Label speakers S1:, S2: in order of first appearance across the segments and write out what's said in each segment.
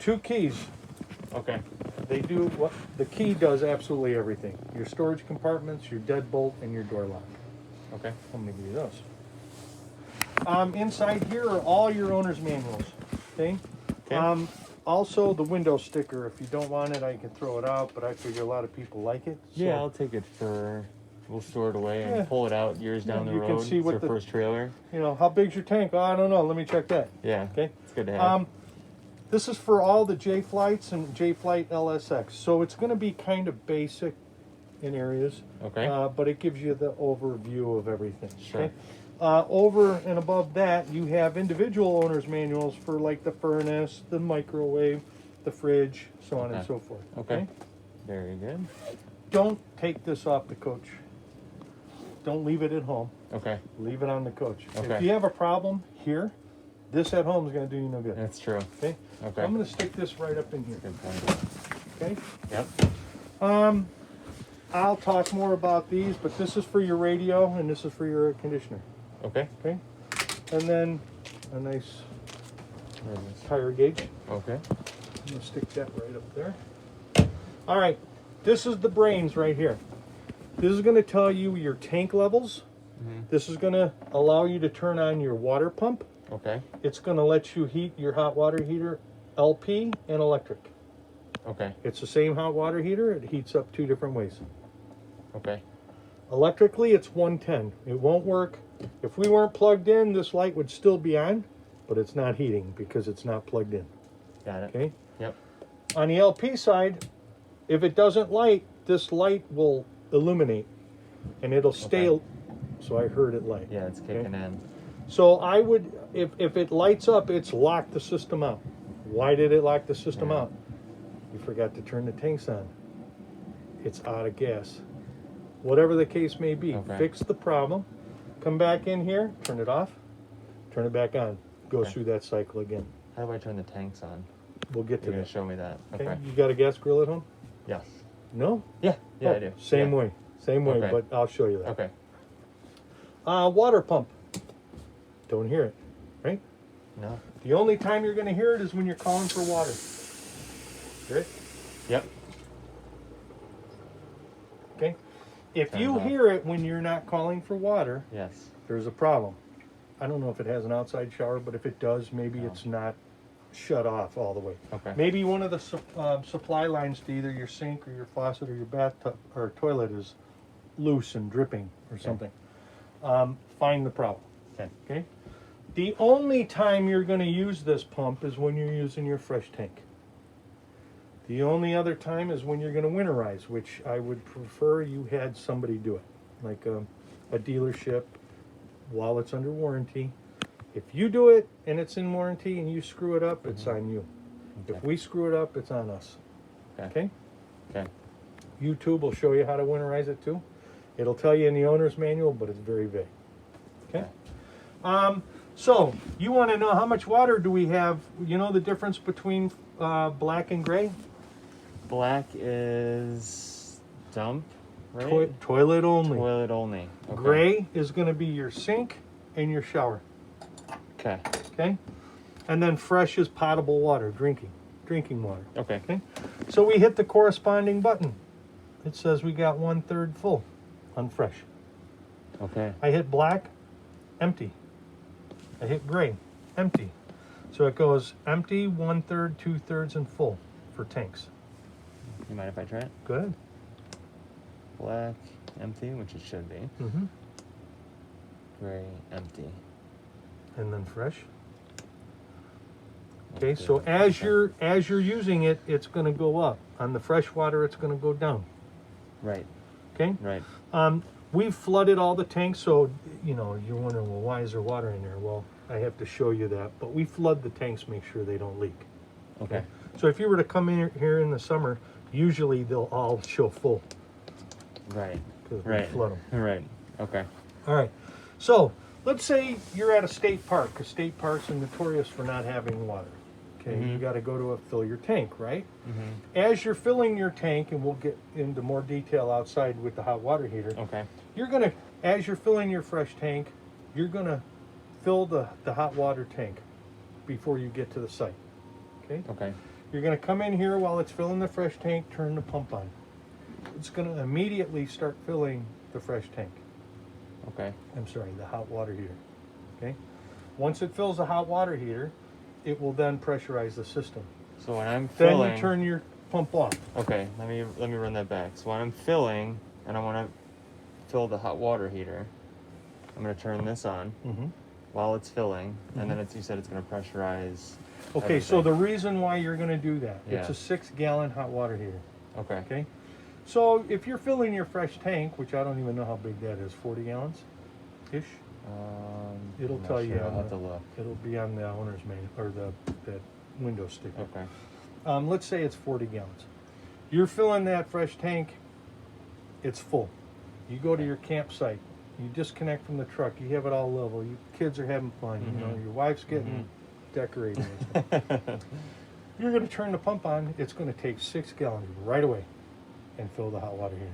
S1: 2 keys.
S2: Okay.
S1: They do what the key does absolutely everything. Your storage compartments, your deadbolt, and your door lock.
S2: Okay.
S1: I'm gonna give you those. Inside here are all your owner's manuals. Okay.
S2: Okay.
S1: Also the window sticker. If you don't want it, I can throw it out, but I figure a lot of people like it. So.
S2: Yeah, I'll take it for. We'll store it away and
S1: Yeah.
S2: pull it out years down the
S1: you
S2: road.
S1: can see what
S2: it's our first trailer.
S1: You know, how big's your tank? Oh, I don't know. Let me check that.
S2: Yeah.
S1: Okay.
S2: It's good to have.
S1: This is for all the Jayflights and Jayflight LSX. So it's going to be kind of basic in areas.
S2: Okay.
S1: But it gives you the overview of everything.
S2: Sure.
S1: Okay. Over and above that, you have individual owner's manuals for like the furnace, the microwave, the fridge, so on and so forth.
S2: Okay. Very good.
S1: Don't take this off the coach. Don't leave it at home.
S2: Okay.
S1: Leave it on the coach.
S2: Okay.
S1: If you have a problem here, this at home is going to do you no good.
S2: That's true.
S1: Okay.
S2: Okay.
S1: I'm going to stick this right up in here.
S2: Good point.
S1: Okay.
S2: Yep.
S1: I'll talk more about these, but this is for your radio and this is for your air conditioner.
S2: Okay.
S1: Okay. And then a nice tire gauge.
S2: Okay.
S1: I'm going to stick that right up there. All right. This is the brains right here. This is going to tell you your tank levels.
S2: Mm-hmm.
S1: This is going to allow you to turn on your water pump.
S2: Okay.
S1: It's going to let you heat your hot water heater, LP and electric.
S2: Okay.
S1: It's the same hot water heater. It heats up 2 different ways.
S2: Okay.
S1: Electrically, it's 110. It won't work. If we weren't plugged in, this light would still be on, but it's not heating because it's not plugged in.
S2: Got it.
S1: Okay?
S2: Yep.
S1: On the LP side, if it doesn't light, this light will illuminate and it'll stay.
S2: Okay.
S1: So I heard it light.
S2: Yeah, it's kicking in.
S1: So I would, if it lights up, it's locked the system out. Why did it lock the system out? You forgot to turn the tanks on. It's out of gas. Whatever the case may be, fix the problem. Come back in here, turn it off, turn it back on. Go through that cycle again.
S2: How do I turn the tanks on?
S1: We'll get to
S2: You're
S1: that.
S2: gonna show me that. Okay.
S1: You got a gas grill at home?
S2: Yes.
S1: No?
S2: Yeah. Yeah,
S1: Oh,
S2: I do.
S1: Same
S2: Yeah.
S1: way. Same way,
S2: Okay.
S1: but I'll show you that.
S2: Okay.
S1: Water pump. Don't hear it, right?
S2: No.
S1: The only time you're going to hear it is when you're calling for water. Hear it?
S2: Yep.
S1: Okay. If
S2: Turns
S1: you
S2: off.
S1: hear it when you're not calling for water,
S2: Yes.
S1: there's a problem. I don't know if it has an outside shower, but if it does, maybe it's not shut off all the way.
S2: Okay.
S1: Maybe one of the supply lines to either your sink or your faucet or your bathtub or toilet is loose and dripping or something. Find the problem.
S2: Okay.
S1: Okay. The only time you're going to use this pump is when you're using your fresh tank. The only other time is when you're going to winterize, which I would prefer you had somebody do it, like a dealership while it's under warranty. If you do it and it's in warranty and you screw it up, it's on you.
S2: Okay.
S1: If we screw it up, it's on us. Okay?
S2: Okay.
S1: YouTube will show you how to winterize it too. It'll tell you in the owner's manual, but it's very vague. Okay? So, you want to know how much water do we have? You know the difference between black and gray?
S2: Black is dump, right?
S1: Toilet only.
S2: Toilet only. Okay.
S1: Gray is going to be your sink and your shower.
S2: Okay.
S1: Okay? And then fresh is potable water, drinking water.
S2: Okay.
S1: Okay? So we hit the corresponding button. It says we got 1/3 full on fresh.
S2: Okay.
S1: I hit black, empty. I hit gray, empty. So it goes empty, 1/3, 2/3, and full for tanks.
S2: You mind if I try it?
S1: Go ahead.
S2: Black, empty, which it should be.
S1: Mm-hmm.
S2: Gray, empty.
S1: And then fresh. Okay, so as you're using it, it's going to go up. On the fresh water, it's going to go down.
S2: Right.
S1: Okay.
S2: Right.
S1: We've flooded all the tanks, so you know you're wondering, well, why is there water in there? Well, I have to show you that, but we flood the tanks, make sure they don't leak.
S2: Okay.
S1: So if you were to come in here in the summer, usually they'll all show full.
S2: Right.
S1: Because
S2: Right.
S1: we flood them.
S2: Right. Okay.
S1: All right. So let's say you're at a state park, because state parks are notorious for not having water. Okay, you got to go to fill your tank, right? As you're filling your tank, and we'll get into more detail outside with the hot water heater.
S2: Okay.
S1: You're gonna, as you're filling your fresh tank, you're gonna fill the hot water tank before you get to the site. Okay.
S2: Okay.
S1: You're going to come in here while it's filling the fresh tank, turn the pump on. It's going to immediately start filling the fresh tank.
S2: Okay.
S1: I'm sorry, the hot water heater. Okay? Once it fills the hot water heater, it will then pressurize the system.
S2: So when I'm
S1: Then
S2: filling,
S1: you turn your pump off.
S2: okay, let me run that back. So when I'm filling and I want to fill the hot water heater, I'm going to turn this on
S1: Mm-hmm.
S2: while it's filling, and then you said it's going to pressurize.
S1: Okay, so
S2: everything.
S1: the reason why you're going to do that,
S2: Yeah.
S1: it's a 6-gallon hot water heater.
S2: Okay.
S1: Okay? So if you're filling your fresh tank, which I don't even know how big that is, 40 gallons-ish? It'll
S2: I'm not
S1: tell you.
S2: sure. I'll
S1: on
S2: have
S1: the-
S2: to look.
S1: It'll be on the owner's manual, or that window sticker.
S2: Okay.
S1: Let's say it's 40 gallons. You're filling that fresh tank, it's full. You go to your campsite, you disconnect from the truck, you have it all level, you kids are having fun, you know, your wife's getting decorated and stuff. You're going to turn the pump on, it's going to take 6 gallons right away and fill the hot water heater.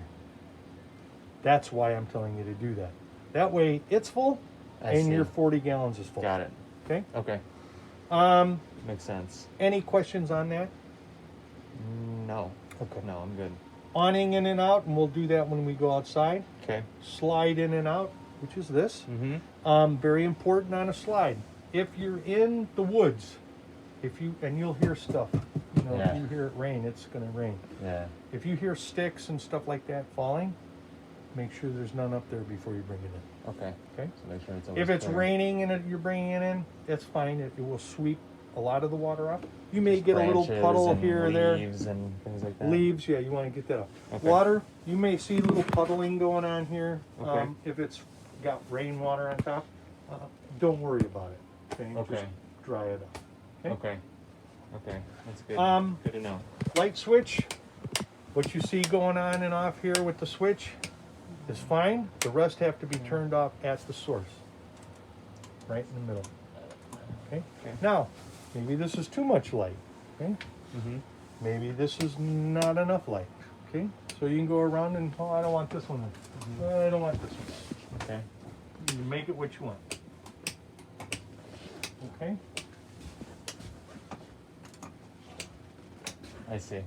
S1: That's why I'm telling you to do that. That way it's full
S2: I
S1: and
S2: see.
S1: your 40 gallons is full.
S2: Got it.
S1: Okay?
S2: Okay. Makes sense.
S1: Any questions on that?
S2: No.
S1: Okay.
S2: No, I'm good.
S1: Awning in and out, and we'll do that when we go outside.
S2: Okay.
S1: Slide in and out, which is this.
S2: Mm-hmm.
S1: Very important on a slide. If you're in the woods, and you'll hear stuff, you know,
S2: Yeah.
S1: if you hear it rain, it's going to rain.
S2: Yeah.
S1: If you hear sticks and stuff like that falling, make sure there's none up there before you bring it in.
S2: Okay.
S1: Okay?
S2: So make sure it's always
S1: If it's
S2: clear.
S1: raining and you're bringing it in, that's fine. It will sweep a lot of the water up. You may get a little
S2: Branches
S1: puddle
S2: and
S1: here or there.
S2: leaves and things like that.
S1: Leaves, yeah, you want to get that up.
S2: Okay.
S1: Water, you may see a little puddling going on here.
S2: Okay.
S1: If it's got rainwater on top, don't worry about it. Okay.
S2: Okay.
S1: Just dry it up. Okay.
S2: Okay. Okay. That's good. Good to know.
S1: Light switch. What you see going on and off here with the switch is fine. The rest have to be turned off at the source. Right in the middle. Okay.
S2: Okay.
S1: Now, maybe this is too much light. Okay.
S2: Mm-hmm.
S1: Maybe this is not enough light. Okay. So you can go around and, oh, I don't want this one. I don't want this one.
S2: Okay.
S1: You make it what you want. Okay.
S2: I see.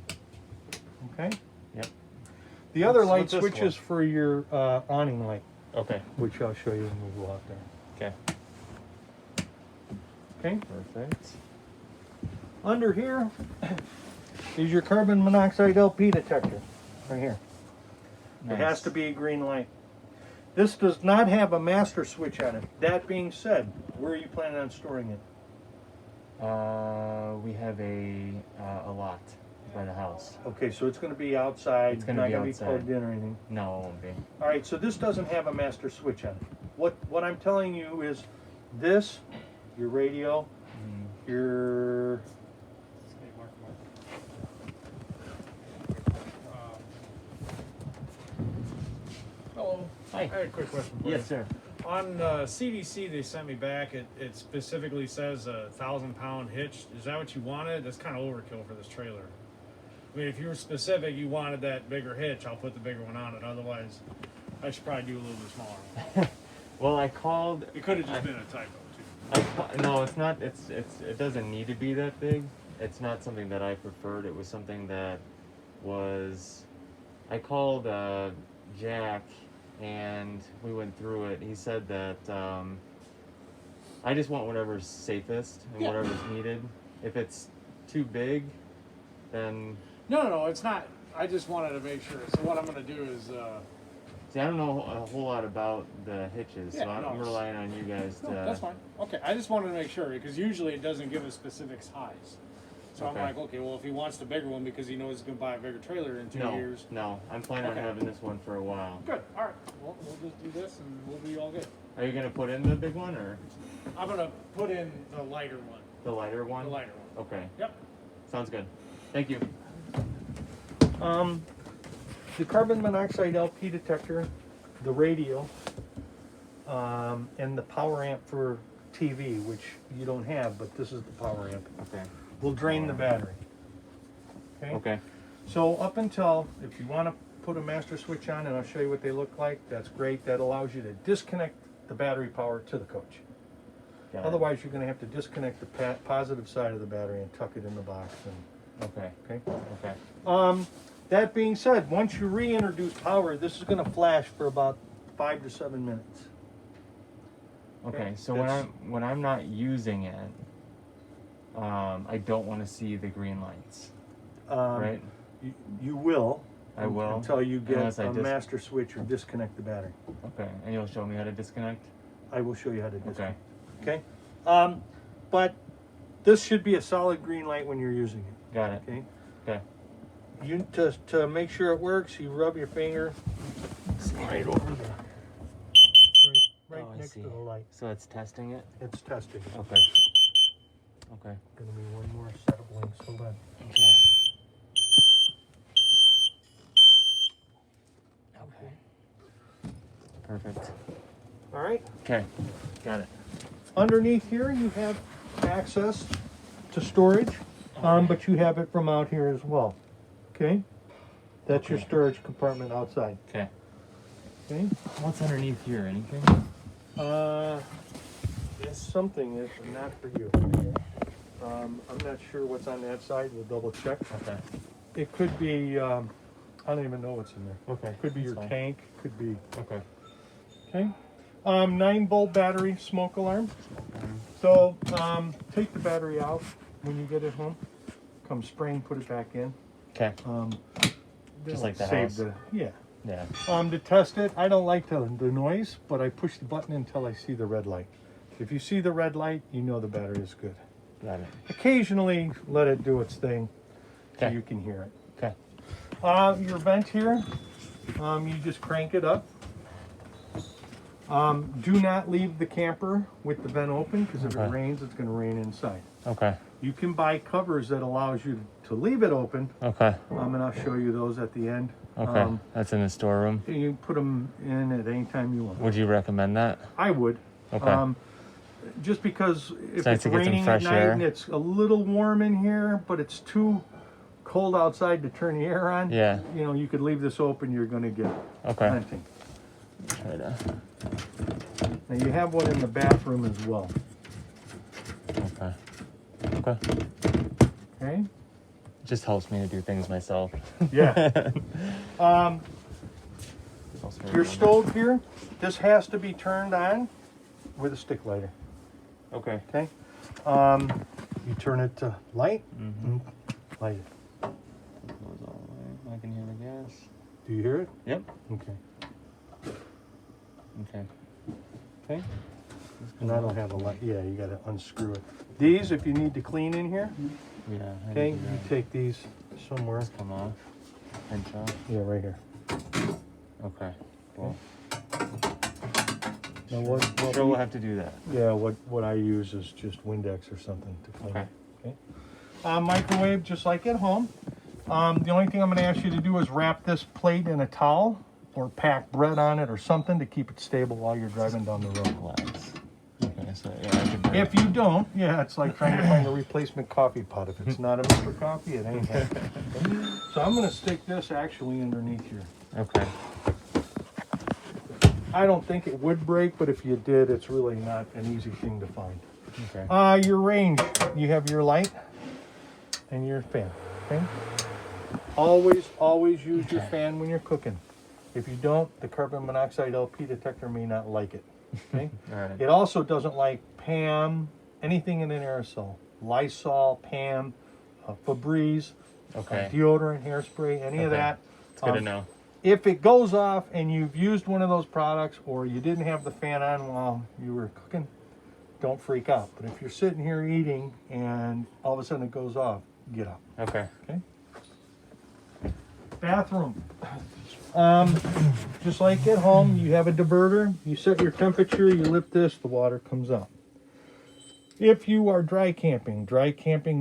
S1: Okay.
S2: Yep.
S1: The other
S2: What's
S1: light
S2: this
S1: switch
S2: one?
S1: is for your awning light,
S2: Okay.
S1: which I'll show you when we go out there.
S2: Okay.
S1: Okay.
S2: Perfect.
S1: Under here is your carbon monoxide LP detector. Right here. It has
S2: Nice.
S1: to be a green light. This does not have a master switch on it. That being said, where are you planning on storing it?
S2: We have a lot by the house.
S1: Okay, so it's going to be outside.
S2: It's gonna
S1: not
S2: be
S1: going to be
S2: outside.
S1: plugged in or anything.
S2: No, it won't be.
S1: All right, so this doesn't have a master switch on it. What I'm telling you is this, your radio, your
S3: Hello.
S2: Hi.
S3: I had a quick question for
S2: Yes,
S3: you.
S2: sir.
S3: On CDC, they sent me back. It specifically says a 1,000-pound hitch. Is that what you wanted? That's kind of overkill for this trailer. I mean, if you were specific, you wanted that bigger hitch, I'll put the bigger one on it. Otherwise, I should probably do a little bit smaller.
S2: Well, I called.
S3: It could have just been a typo too.
S2: No, it's not. It doesn't need to be that big. It's not something that I preferred. It was something that was. I called Jack, and we went through it. He said that I just want whatever's safest and
S3: Yeah.
S2: whatever's needed. If it's too big, then
S3: No, it's not. I just wanted to make sure. So what I'm going to do is,
S2: see, I don't know a whole lot about the hitches,
S3: Yeah,
S2: so I'm
S3: no, it's-
S2: relying on you guys to.
S3: no, that's fine. Okay, I just wanted to make sure because usually it doesn't give a specific size. So
S2: Okay.
S3: I'm like, okay, well, if he wants the bigger one because he knows he's going to buy a bigger trailer in 2
S2: No,
S3: years.
S2: no, I'm planning
S3: Okay.
S2: on having this one for a while.
S3: Good. All right. Well, we'll just do this and we'll be all good.
S2: Are you gonna put in the big one or
S3: I'm going to put in the lighter one.
S2: the lighter one?
S3: The lighter one.
S2: Okay,
S3: Yep.
S2: sounds good. Thank you.
S1: the carbon monoxide LP detector, the radio, and the power amp for TV, which you don't have, but this is the power amp,
S2: Okay.
S1: will drain the battery. Okay?
S2: Okay.
S1: So up until, if you want to put a master switch on, and I'll show you what they look like, that's great. That allows you to disconnect the battery power to the coach.
S2: Got it.
S1: Otherwise, you're going to have to disconnect the positive side of the battery and tuck it in the box, and
S2: Okay.
S1: Okay.
S2: Okay.
S1: That being said, once you reintroduce power, this is going to flash for about 5 to 7 minutes.
S2: Okay. So
S1: That's-
S2: when I'm not using it, I don't want to see the green lights, right?
S1: You will.
S2: I will
S1: until you get
S2: unless I
S1: a master switch or disconnect the battery.
S2: Okay. And you'll show me how to disconnect.
S1: I will show you how to disconnect.
S2: Okay.
S1: Okay. But this should be a solid green light when you're using it.
S2: Got it.
S1: Okay.
S2: Okay.
S1: You to make sure it works, you rub your finger right over there, right
S2: Oh, I
S1: next
S2: see.
S1: to the light.
S2: So it's testing it.
S1: It's testing.
S2: Okay. Okay.
S1: Gonna be one more set of links. Hold on.
S2: Okay. Okay. Perfect.
S1: All right.
S2: Okay. Got it.
S1: Underneath here, you have access to storage, but you have it from out here as well. Okay. That's your
S2: Okay.
S1: storage compartment outside.
S2: Okay.
S1: Okay.
S2: What's underneath here? Anything?
S1: There's something that's not for you. I'm not sure what's on that side. We'll double check.
S2: Okay.
S1: It could be. I don't even know what's in there.
S2: Okay.
S1: Could be
S2: That's
S1: your
S2: fine.
S1: tank. Could be.
S2: Okay.
S1: Okay. 9-volt battery smoke alarm. So take the battery out when you get it home. Come spray and put it back in.
S2: Okay.
S1: Just
S2: like the
S1: save
S2: house.
S1: yeah.
S2: Yeah.
S1: To test it, I don't like the noise, but I push the button until I see the red light. If you see the red light, you know the battery is good.
S2: Got it.
S1: Occasionally, let it do its thing so
S2: Okay.
S1: you can hear it.
S2: Okay.
S1: Your vent here, you just crank it up. Do not leave the camper with the vent open because if it
S2: Okay.
S1: rains, it's going to rain inside.
S2: Okay.
S1: You can buy covers that allows you to leave it open,
S2: Okay.
S1: and I'll show you those at the end.
S2: Okay. That's in the storeroom.
S1: You put them in at any time you want.
S2: Would you recommend that?
S1: I would.
S2: Okay.
S1: Just because if
S2: nice
S1: it's
S2: to get some
S1: raining at
S2: fresh
S1: night
S2: air.
S1: and it's a little warm in here, but it's too cold outside to turn the air on,
S2: Yeah.
S1: you know, you could leave this open, you're going to get
S2: Okay.
S1: venting.
S2: Try to.
S1: Now you have one in the bathroom as well.
S2: Okay. Okay.
S1: Okay?
S2: Just helps me to do things myself.
S1: Yeah. Your stove here, this has to be turned on with a stick lighter.
S2: Okay.
S1: Okay? You turn it to light,
S2: Mm-hmm.
S1: light it.
S2: Goes all the way. I can hear the gas.
S1: Do you hear it?
S2: Yep.
S1: Okay.
S2: Okay.
S1: Okay? And I don't have a light. Yeah, you got to unscrew it. These, if you need to clean in here,
S2: Yeah. I
S1: okay,
S2: can do
S1: you
S2: that.
S1: take these somewhere.
S2: Just come off. Pinch off.
S1: Yeah, right here.
S2: Okay. Well,
S1: Now what
S2: sure
S1: we-
S2: we'll have to do that.
S1: Yeah, what I use is just Windex or something to clean
S2: Okay.
S1: it. Okay. Microwave, just like at home. The only thing I'm going to ask you to do is wrap this plate in a towel or pack bread on it or something to keep it stable while you're driving down the road.
S2: Glass. Okay, so yeah, I could do
S1: If you don't, yeah, it's like trying to find a replacement coffee pot. If it's not a Mr. Coffee, it ain't happening. So I'm going to stick this actually underneath here.
S2: Okay.
S1: I don't think it would break, but if you did, it's really not an easy thing to find.
S2: Okay.
S1: Your range, you have your light and your fan, okay? Always use your fan when you're cooking. If you don't, the carbon monoxide LP detector may not like it, okay?
S2: All right.
S1: It also doesn't like PAM, anything in an aerosol. Lysol, PAM, Febreze,
S2: Okay.
S1: deodorant, hairspray, any of
S2: Okay.
S1: that.
S2: It's good to know.
S1: If it goes off and you've used one of those products or you didn't have the fan on while you were cooking, don't freak out. But if you're sitting here eating and all of a sudden it goes off, get up.
S2: Okay.
S1: Okay? Bathroom. Just like at home, you have a diverter, you set your temperature, you lift this, the water comes out. If you are dry camping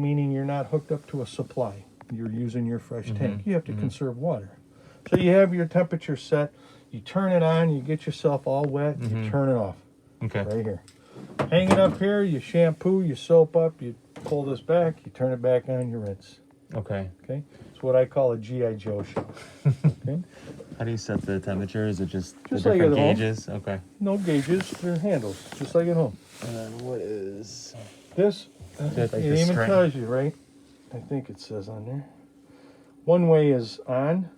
S1: meaning you're not hooked up to a supply, you're using your fresh tank, you have to conserve water. So you have your temperature set, you turn it on, you get yourself all wet, you turn it off.
S2: Okay.
S1: Right here. Hang it up here, you shampoo, you soap up, you pull this back, you turn it back on, you rinse.
S2: Okay.
S1: Okay? It's what I call a G.I. Joe show. Okay?
S2: How do you set the temperature? Is it just the
S1: Just like
S2: different
S1: at home.
S2: gauges? Okay.
S1: No gauges, they're handles, just like at home.
S2: And then what is?
S1: This,
S2: Is it like
S1: it
S2: the
S1: even
S2: string?
S1: tells you, right? I think it says on there. One way is on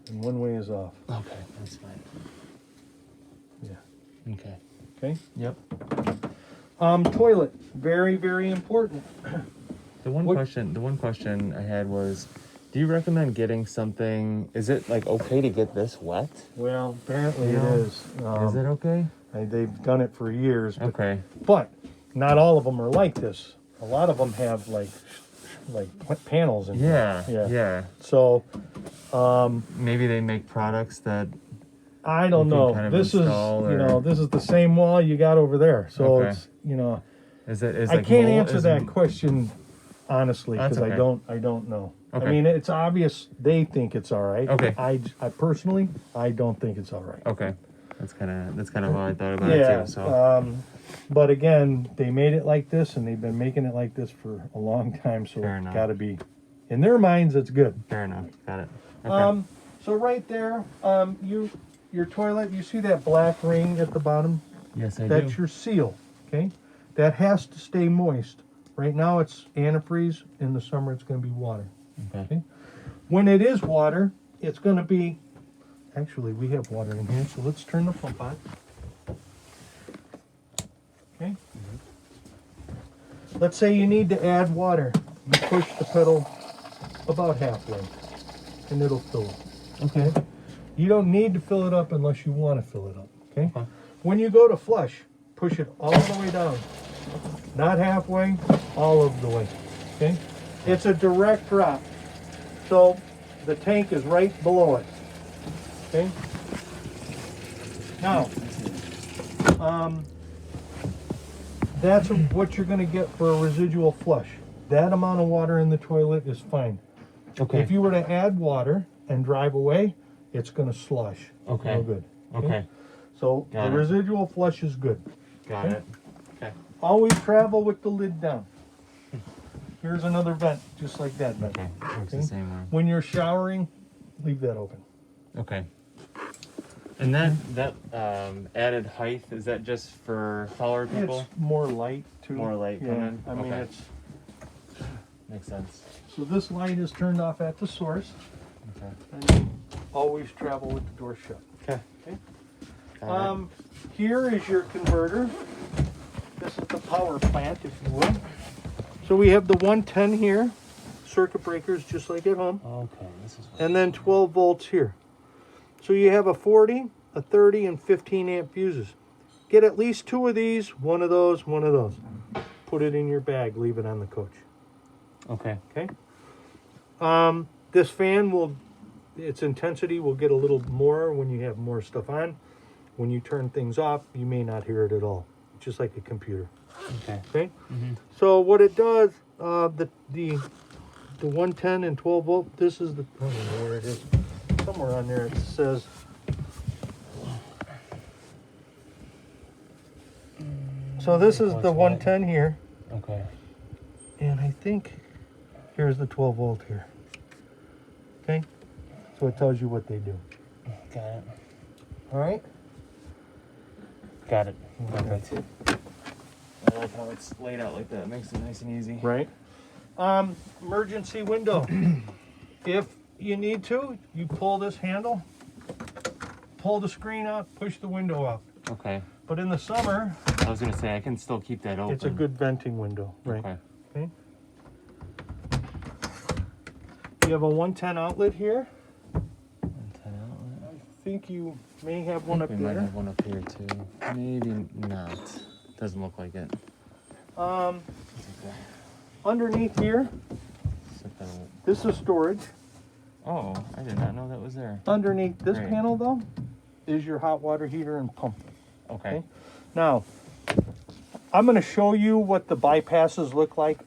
S1: and one way is off.
S2: Okay, that's fine.
S1: Yeah.
S2: Okay.
S1: Okay.
S2: Yep.
S1: Toilet, very, very important.
S2: The one
S1: What-
S2: question I had was, do you recommend getting something? Is it like okay to get this wet?
S1: Well, apparently
S2: Yeah.
S1: it is.
S2: Is it okay?
S1: They've done it for years.
S2: Okay.
S1: But not all of them are like this. A lot of them have like panels in
S2: Yeah.
S1: Yeah.
S2: Yeah.
S1: So
S2: Maybe they make products that.
S1: I don't
S2: You can
S1: know.
S2: kind of
S1: This is
S2: install
S1: this is the same wall you got over there. So
S2: Okay.
S1: it's
S2: Is
S1: I
S2: like
S1: can't
S2: mold-
S1: answer
S2: is-
S1: that question honestly
S2: That's
S1: because
S2: okay.
S1: I don't know. I
S2: Okay.
S1: mean, it's obvious they think it's all right.
S2: Okay.
S1: I personally I don't think it's all right.
S2: Okay. That's kind of how I thought about
S1: Yeah.
S2: it too. So.
S1: But again, they made it like this, and they've been making it like this for a long time. So
S2: Fair
S1: it's
S2: enough.
S1: got to be, in their minds, it's good.
S2: Fair enough. Got it. Okay.
S1: So right there, your toilet, you see that black ring at the bottom?
S2: Yes, I
S1: That's
S2: do.
S1: your seal. Okay, that has to stay moist. Right now it's antifreeze. In the summer it's going to be water.
S2: Okay.
S1: When it is water, it's going to be. Actually, we have water in here, so let's turn the pump on. Okay. Let's say you need to add water. You push the pedal about halfway, and it'll fill it.
S2: Okay.
S1: You don't need to fill it up unless you want to fill it up. Okay.
S2: Okay.
S1: When you go to flush, push it all the way down. Not halfway, all of the way. Okay. It's a direct drop, so the tank is right below it. Okay. Now, that's what you're going to get for a residual flush. That amount of water in the toilet is fine.
S2: Okay.
S1: If you were to add water and drive away, it's going to slush.
S2: Okay.
S1: No good.
S2: Okay.
S1: So
S2: Got
S1: the
S2: it.
S1: residual flush is good.
S2: Got
S1: Okay.
S2: it. Okay.
S1: Always travel with the lid down. Here's another vent, just like that vent.
S2: Okay. Works the
S1: Okay.
S2: same way.
S1: When you're showering, leave that open.
S2: Okay. And that added height, is that just for taller people?
S1: It's more light too.
S2: More light
S1: Yeah.
S2: coming?
S1: I mean,
S2: Okay.
S1: it's
S2: Makes sense.
S1: so this light is turned off at the source,
S2: Okay.
S1: and you always travel with the door shut.
S2: Okay.
S1: Okay.
S2: Got it.
S1: Here is your converter. This is the power plant, if you will. So we have the 110 here, circuit breakers just like at home,
S2: Okay. This is.
S1: and then 12 volts here. So you have a 40, a 30, and 15 amp fuses. Get at least 2 of these, 1 of those, 1 of those. Put it in your bag, leave it on the coach.
S2: Okay.
S1: Okay. This fan its intensity will get a little more when you have more stuff on. When you turn things off, you may not hear it at all. Just like a computer.
S2: Okay.
S1: Okay.
S2: Mm-hmm.
S1: So what it does, the 110 and 12 volt. This is the. I don't know where it is. Somewhere on there it says. So this is the 110 here,
S2: Okay.
S1: and I think here's the 12 volt here. Okay. So it tells you what they do.
S2: Got it.
S1: All right.
S2: Got it. Perfect. I like how it's laid out like that. Makes it nice and easy.
S1: Right. Emergency window. If you need to, you pull this handle, pull the screen out, push the window out.
S2: Okay.
S1: But in the summer,
S2: I was gonna say I can still keep that open.
S1: it's a good venting window, right?
S2: Okay.
S1: Okay. You have a 110 outlet here. I think you may have one up
S2: We might
S1: there.
S2: have one up here too. Maybe not. Doesn't look like it.
S1: Um,
S2: It's okay.
S1: underneath here,
S2: Set that up.
S1: this is storage.
S2: Oh, I did not know that was there.
S1: Underneath this
S2: Great.
S1: panel, though, is your hot water heater and pump.
S2: Okay.
S1: Okay. Now, I'm going to show you what the bypasses look like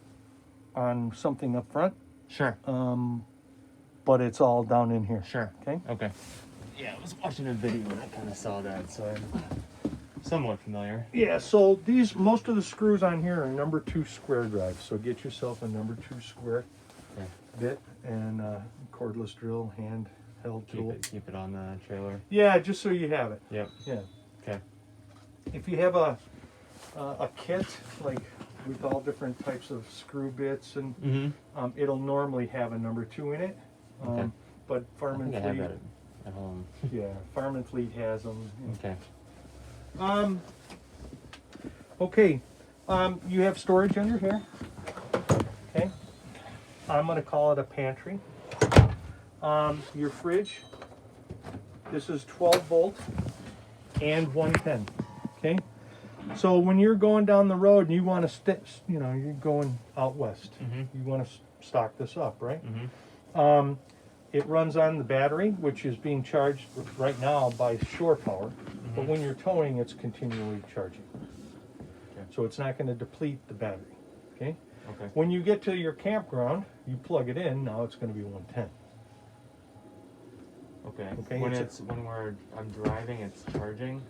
S1: on something up front,
S2: Sure.
S1: but it's all down in here.
S2: Sure.
S1: Okay.
S2: Okay. Yeah, I was watching a video and I kind of saw that, so I'm somewhat familiar.
S1: Yeah. So most of the screws on here are number 2 square drives. So get yourself a number 2 square
S2: Okay.
S1: bit and cordless drill, handheld tool.
S2: Keep it on the trailer.
S1: Yeah, just so you have it.
S2: Yep.
S1: Yeah.
S2: Okay.
S1: If you have a kit like with all different types of screw bits, and
S2: Mm-hmm.
S1: it'll normally have a number 2 in it.
S2: Okay.
S1: But
S2: I
S1: Farm and
S2: think I have
S1: Fleet,
S2: that at home.
S1: yeah, Farm and Fleet has them.
S2: Okay.
S1: Okay, you have storage under here. Okay, I'm gonna call it a pantry. Your fridge, this is 12 volt and 110. Okay, so when you're going down the road and you want to you're going out west, you want to stock this up, right? It runs on the battery, which is being charged right now by shore power, but when you're towing, it's continually charging. So it's not going to deplete the battery. Okay.
S2: Okay.
S1: When you get to your campground, you plug it in. Now it's going to be 110.
S2: Okay.
S1: Okay,
S2: When
S1: it's
S2: I'm driving, it's charging.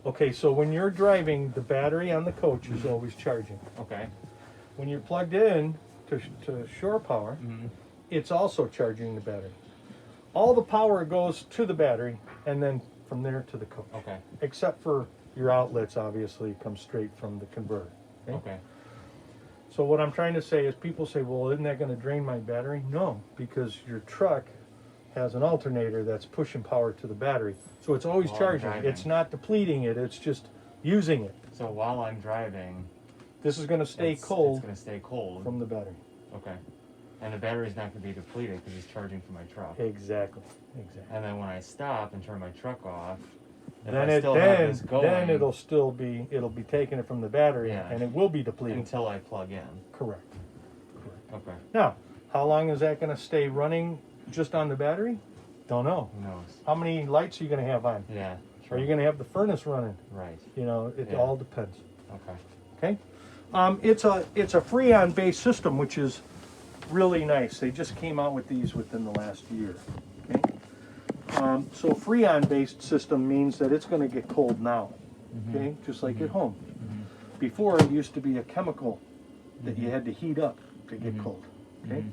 S1: Okay, so when you're driving, the battery on the coach is always charging.
S2: Okay.
S1: When you're plugged in to shore power, it's also charging the battery. All the power goes to the battery, and then from there to the coach.
S2: Okay.
S1: Except for your outlets, obviously, come straight from the converter.
S2: Okay.
S1: So what I'm trying to say is, people say, well, isn't that going to drain my battery? No, because your truck has an alternator that's pushing power to the battery. So it's always
S2: While I'm
S1: charging.
S2: driving.
S1: It's not depleting it, it's just using it.
S2: So while I'm driving,
S1: This is going to stay
S2: it's
S1: cold
S2: going to stay cold.
S1: from the battery.
S2: Okay. And the battery's not going to be depleted because it's charging from my truck.
S1: Exactly.
S2: And then when I stop and turn my truck off, if
S1: Then
S2: I still have this going
S1: then it'll be taking it from the battery,
S2: Yeah.
S1: and it will be depleted.
S2: until I plug in.
S1: Correct.
S2: Okay.
S1: Now, how long is that going to stay running just on the battery? Don't know.
S2: Who knows?
S1: How many lights are you going to have on?
S2: Yeah.
S1: Are you going to have the furnace running?
S2: Right.
S1: You know, it
S2: Yeah.
S1: all depends.
S2: Okay.
S1: Okay. It's a Freon based system, which is really nice. They just came out with these within the last year. Okay. So Freon based system means that it's going to get cold now. Okay, just like at home. Before, it used to be a chemical that you had to heat up to get cold. Okay.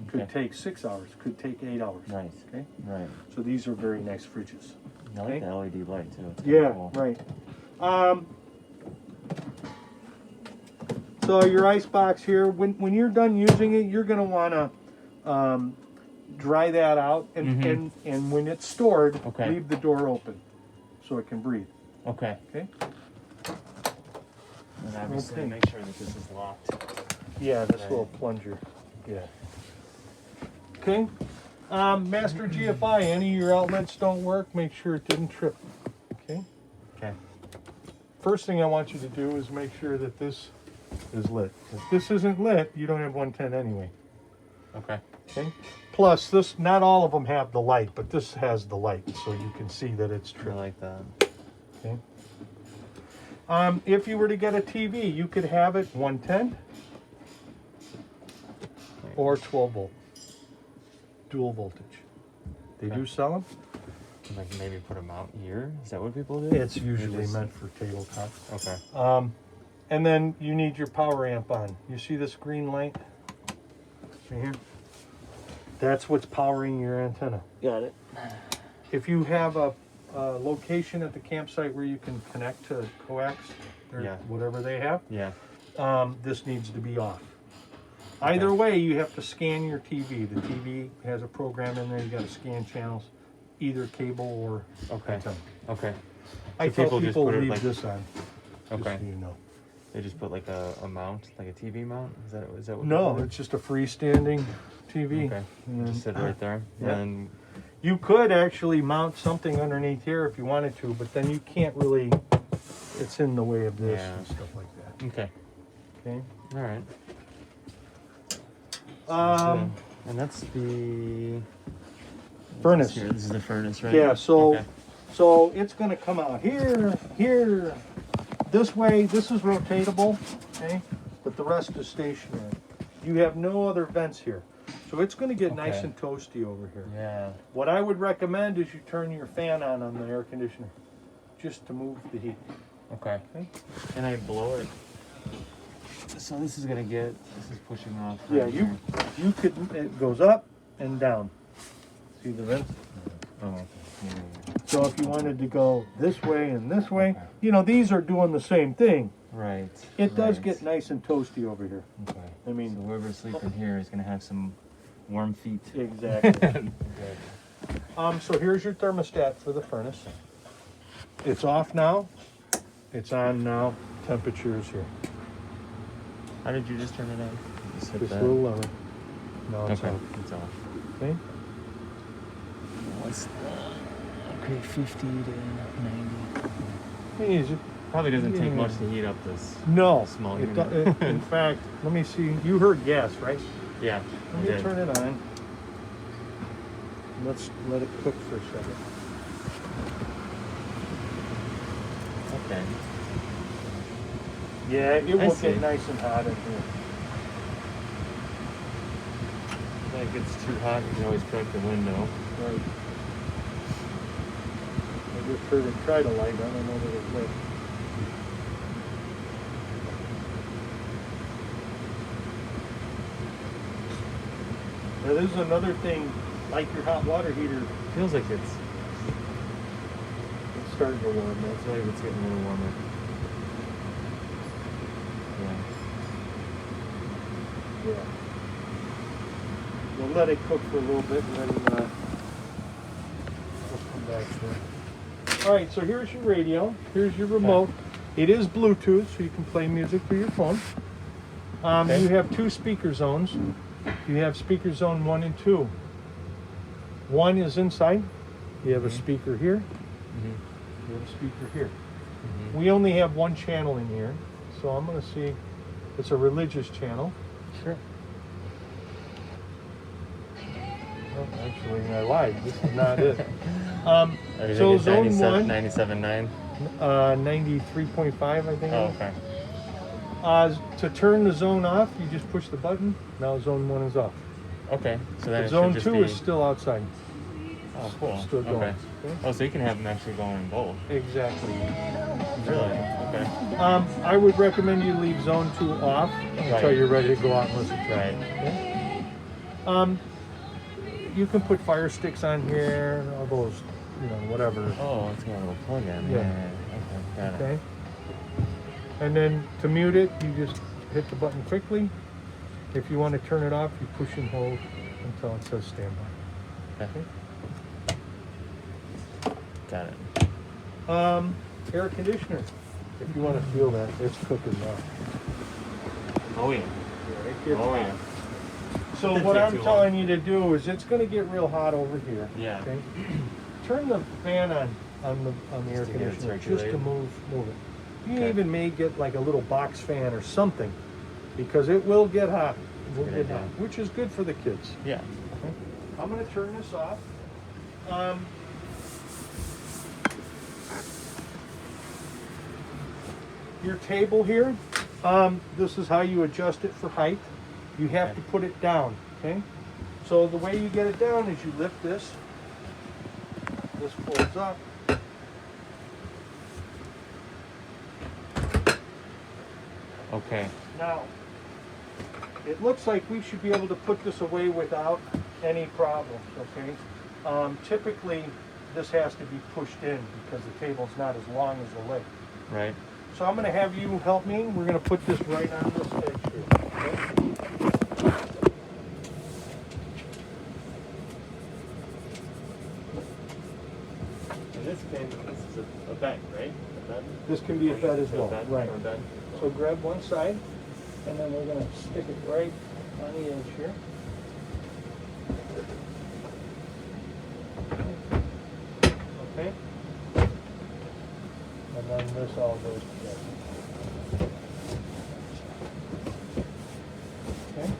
S1: Could
S2: Okay.
S1: take 6 hours, could take 8 hours.
S2: Right.
S1: Okay.
S2: Right.
S1: So these are very nice fridges.
S2: I
S1: Okay.
S2: like the LED light too. It's
S1: Yeah,
S2: cool.
S1: right. So your ice box here, when you're done using it, you're going to want to dry that out, and when it's stored,
S2: Okay.
S1: leave the door open so it can breathe.
S2: Okay.
S1: Okay.
S2: And obviously
S1: Okay.
S2: make sure that this is locked.
S1: Yeah, this
S2: Right.
S1: little plunger. Yeah. Okay. Master GFI. Any of your outlets don't work, make sure it didn't trip. Okay.
S2: Okay.
S1: First thing I want you to do is make sure that this is lit. If this isn't lit, you don't have 110 anyway.
S2: Okay.
S1: Okay. Plus, this, not all of them have the light, but this has the light, so you can see that it's
S2: I
S1: true.
S2: like that.
S1: Okay. If you were to get a TV, you could have it 110 or 12 volt, dual voltage. They
S2: Okay.
S1: do sell them.
S2: Like maybe put a mount here. Is that what people do?
S1: It's usually
S2: just-
S1: meant for tabletop.
S2: Okay.
S1: And then you need your power amp on. You see this green light right here? That's what's powering your antenna.
S2: Got it.
S1: If you have a location at the campsite where you can connect to coax or
S2: Yeah.
S1: whatever they have,
S2: Yeah.
S1: this needs to be off. Either way, you have to scan your TV. The TV has a program in there. You got to scan channels, either cable or
S2: Okay.
S1: antenna.
S2: Okay.
S1: I
S2: So
S1: tell
S2: people just
S1: people
S2: put it
S1: leave
S2: like-
S1: this on. Just
S2: Okay.
S1: so you know.
S2: They just put like a mount, like a TV mount. Is that what?
S1: No,
S2: people do?
S1: it's just a freestanding TV.
S2: Okay.
S1: And
S2: Just sit right there.
S1: Yeah.
S2: And
S1: you could actually mount something underneath here if you wanted to, but then you can't really. It's in the way of this
S2: Yeah.
S1: and stuff like that.
S2: okay.
S1: Okay.
S2: All right. And that's the
S1: Furnace.
S2: Here, this is the furnace, right?
S1: Yeah. So,
S2: Okay.
S1: so it's going to come out here, here, this way. This is rotatable, okay, but the rest is stationary. You have no other vents here, so it's going to get nice
S2: Okay.
S1: and toasty over here.
S2: Yeah.
S1: What I would recommend is you turn your fan on the air conditioner, just to move the heat.
S2: Okay.
S1: Okay.
S2: And I blow it. So this is this is pushing off.
S1: Yeah,
S2: right
S1: you
S2: here.
S1: you could. It goes up and down. See the vents?
S2: Oh, okay. Yeah.
S1: So if you wanted to go this way and this way, you know, these are doing the same thing.
S2: Right.
S1: It does
S2: right.
S1: get nice and toasty over here.
S2: Okay.
S1: I mean,
S2: so whoever's sleeping here is gonna have some warm feet.
S1: exactly. So here's your thermostat for the furnace. It's off now. It's on now. Temperature is here.
S2: How did you just turn it on? Just hit
S1: Just a
S2: that.
S1: little lower. No, it's
S2: Okay,
S1: off.
S2: it's off.
S1: Okay.
S2: What's okay? 50 to 90.
S1: Easy.
S2: Probably doesn't take
S1: Yeah.
S2: much to heat up this.
S1: No.
S2: Small
S1: It
S2: unit.
S1: in fact, let me see. You heard gas, right?
S2: Yeah.
S1: Let me
S2: did.
S1: turn it on. Let's let it cook for a second.
S2: Okay.
S1: Yeah, it
S2: I
S1: will
S2: see.
S1: get nice and hot in here.
S2: When it gets too hot, you can always crack the window.
S1: Right. I just heard it try to light. I don't know that it lit. Now, this is another thing, like your hot water heater,
S2: Feels like it's.
S1: it's starting to warm
S2: I
S1: up.
S2: feel like it's getting a little warmer. Yeah.
S1: Yeah. We'll let it cook for a little bit and then we'll come back to it. All right, so here's your radio. Here's your remote. It is Bluetooth, so you can play music through your phone.
S2: Okay.
S1: You have 2 speaker zones. You have speaker zone 1 and 2. 1 is inside. You have a speaker here.
S2: Mm-hmm.
S1: You have a speaker here.
S2: Mm-hmm.
S1: We only have 1 channel in here, so I'm going to see. It's a religious channel.
S2: Sure.
S1: Oh, actually, I lied. This is not it.
S2: So
S1: zone 1,
S2: 97.9.
S1: 93.5, I think.
S2: Oh,
S1: it is.
S2: okay.
S1: To turn the zone off, you just push the button. Now zone 1 is off.
S2: Okay. So then
S1: But
S2: it
S1: zone
S2: should
S1: 2
S2: just be.
S1: is still outside.
S2: Oh, cool.
S1: Still going.
S2: Okay.
S1: Okay?
S2: Oh, so you can have them actually going in both.
S1: Exactly.
S2: Really? Okay.
S1: I would recommend you leave zone 2 off until
S2: Right.
S1: you're ready to go out and listen to it.
S2: Right.
S1: Okay? You can put fire sticks on here, all those, whatever.
S2: Oh, it's got a little plug in.
S1: Yeah.
S2: Okay. Got it.
S1: Okay. And then to mute it, you just hit the button quickly. If you want to turn it off, you push and hold until it says standby.
S2: Okay. Got it.
S1: Air conditioner. If you want to feel that, it's cooking now.
S2: Oh, yeah.
S1: It gets
S2: Oh,
S1: hot.
S2: yeah.
S1: So
S2: Didn't
S1: what
S2: take
S1: I'm
S2: too
S1: telling you to do is it's going to get real hot over here.
S2: Yeah.
S1: Okay. Turn the fan on the air
S2: to get it
S1: conditioner just to
S2: circulating.
S1: move it. You
S2: Okay.
S1: even may get like a little box fan or something because it will get hot. It will
S2: Good
S1: get
S2: idea.
S1: hot, which is good for the kids.
S2: Yeah.
S1: Okay. I'm going to turn this off. Your table here, this is how you adjust it for height. You have to put it down, okay? So the way you get it down is you lift this folds up.
S2: Okay.
S1: Now, it looks like we should be able to put this away without any problems, okay? Typically, this has to be pushed in because the table's not as long as the leg.
S2: Right.
S1: So I'm going to have you help me. We're going to put this right on this edge here. Okay?
S2: And this is a bed, right? A bed?
S1: This can be a bed as well.
S2: A bed?
S1: Right.
S2: Or a bed?
S1: So grab one side, and then we're going to stick it right on the edge here. Okay? And then this all goes together. Okay?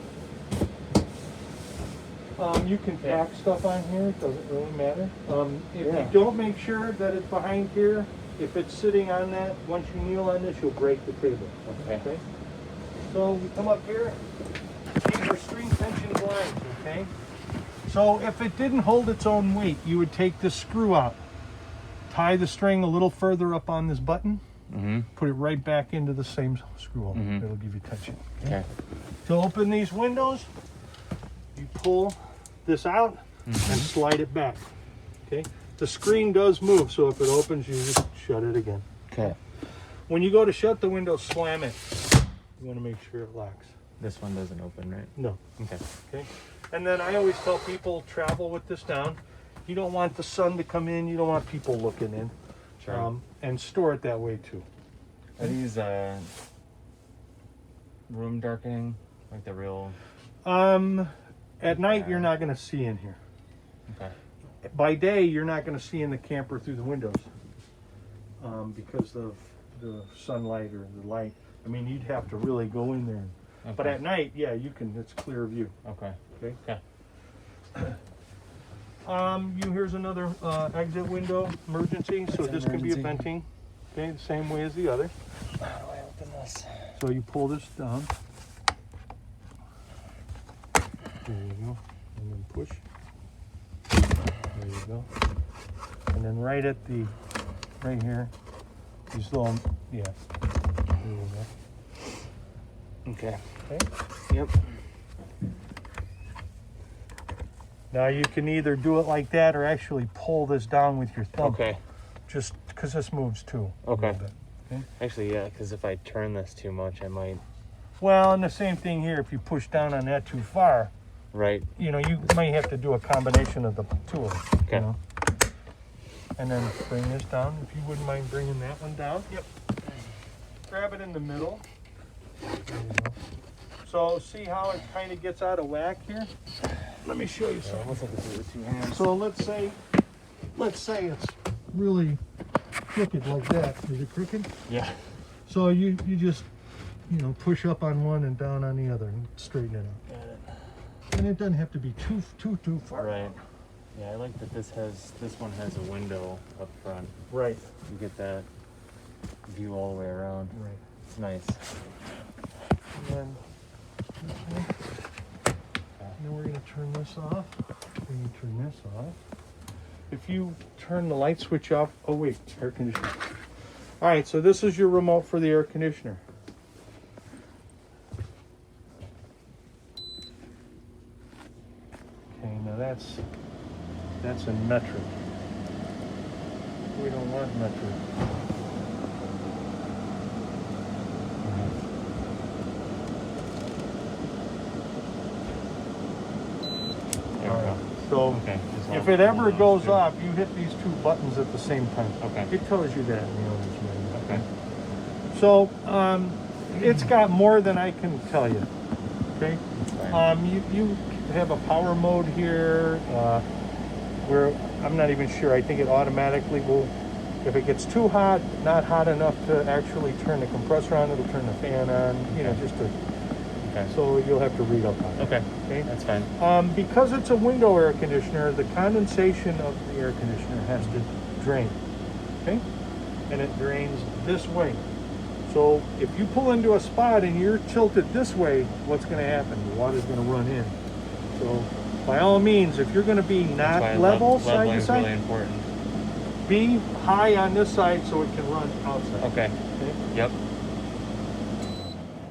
S1: You can pack stuff on here, it doesn't really matter. If you don't make sure that it's behind here, if it's sitting on that, once you kneel on this, you'll break the table.
S2: Okay.
S1: So we come up here, these are string tension blinds, okay? So if it didn't hold its own weight, you would take this screw out, tie the string a little further up on this button, put it right back into the same screw hole. It'll give you tension.
S2: Okay.
S1: To open these windows, you pull this out and slide it back. Okay. The screen does move, so if it opens, you just shut it again.
S2: Okay.
S1: When you go to shut the window, slam it. You want to make sure it locks.
S2: This one doesn't open, right?
S1: No.
S2: Okay.
S1: Okay. And then I always tell people, travel with this down. You don't want the sun to come in. You don't want people looking in.
S2: Sure.
S1: And store it that way too.
S2: Are these room darkening, like the real?
S1: At night, you're not going to see in here.
S2: Okay.
S1: By day, you're not going to see in the camper through the windows because of the sunlight or the light. I mean, you'd have to really go in there.
S2: Okay.
S1: But at night, yeah, you can. It's clear view.
S2: Okay.
S1: Okay.
S2: Okay.
S1: Here's another exit window, emergency. So
S2: That's
S1: this can be a
S2: emergency.
S1: venting. Okay, the same way as the other.
S2: How do I open this?
S1: So you pull this down. There you go. And then push. There you go. And then right at the, right here, these little, yeah. There you go.
S2: Okay.
S1: Okay.
S2: Yep.
S1: Now you can either do it like that or actually pull this down with your thumb.
S2: Okay.
S1: Just because this moves too. a
S2: Okay.
S1: little bit. Okay.
S2: Actually, yeah, because if I turn this too much, I might.
S1: Well, and the same thing here. If you push down on that too far,
S2: Right.
S1: you know, you might have to do a combination of the two of them.
S2: Okay.
S1: You know? And then bring this down, if you wouldn't mind bringing that one down. Yep. Grab it in the middle. There you go. So see how it kind of gets out of whack here? Let me show you
S2: So
S1: something.
S2: almost like to do it with 2 hands.
S1: So let's say it's really crooked like that. Is it crooked?
S2: Yeah.
S1: So you just, you know, push up on one and down on the other and straighten it out.
S2: Got it.
S1: And it doesn't have to be too far.
S2: Right. Yeah, I like that this one has a window up front.
S1: Right.
S2: You get that view all the way around.
S1: Right.
S2: It's nice.
S1: And then we're going to turn this off. We're going to turn this off. If you turn the light switch off, oh wait, air conditioner. All right, so this is your remote for the air conditioner. Okay, now that's in metric. We don't want metric.
S2: There we go.
S1: So
S2: Okay.
S1: if it ever goes off, you hit these two buttons at the same time.
S2: Okay.
S1: It tells you that in the owner's manual.
S2: Okay.
S1: So it's got more than I can tell you. Okay. You have a power mode here where I'm not even sure. I think it automatically will. If it gets too hot, not hot enough to actually turn the compressor on, it'll turn the fan on. You know, just to.
S2: Okay.
S1: So you'll have to read up on it.
S2: Okay.
S1: Okay.
S2: That's fine.
S1: Because it's a window air conditioner, the condensation of the air conditioner has to drain. Okay? And it drains this way. So if you pull into a spot and you're tilted this way, what's going to happen? The water's going to run in. So by all means, if you're going to be
S2: That's why
S1: not level side
S2: leveling
S1: to
S2: is
S1: side,
S2: really important.
S1: be high on this side so it can run outside.
S2: Okay.
S1: Okay?
S2: Yep.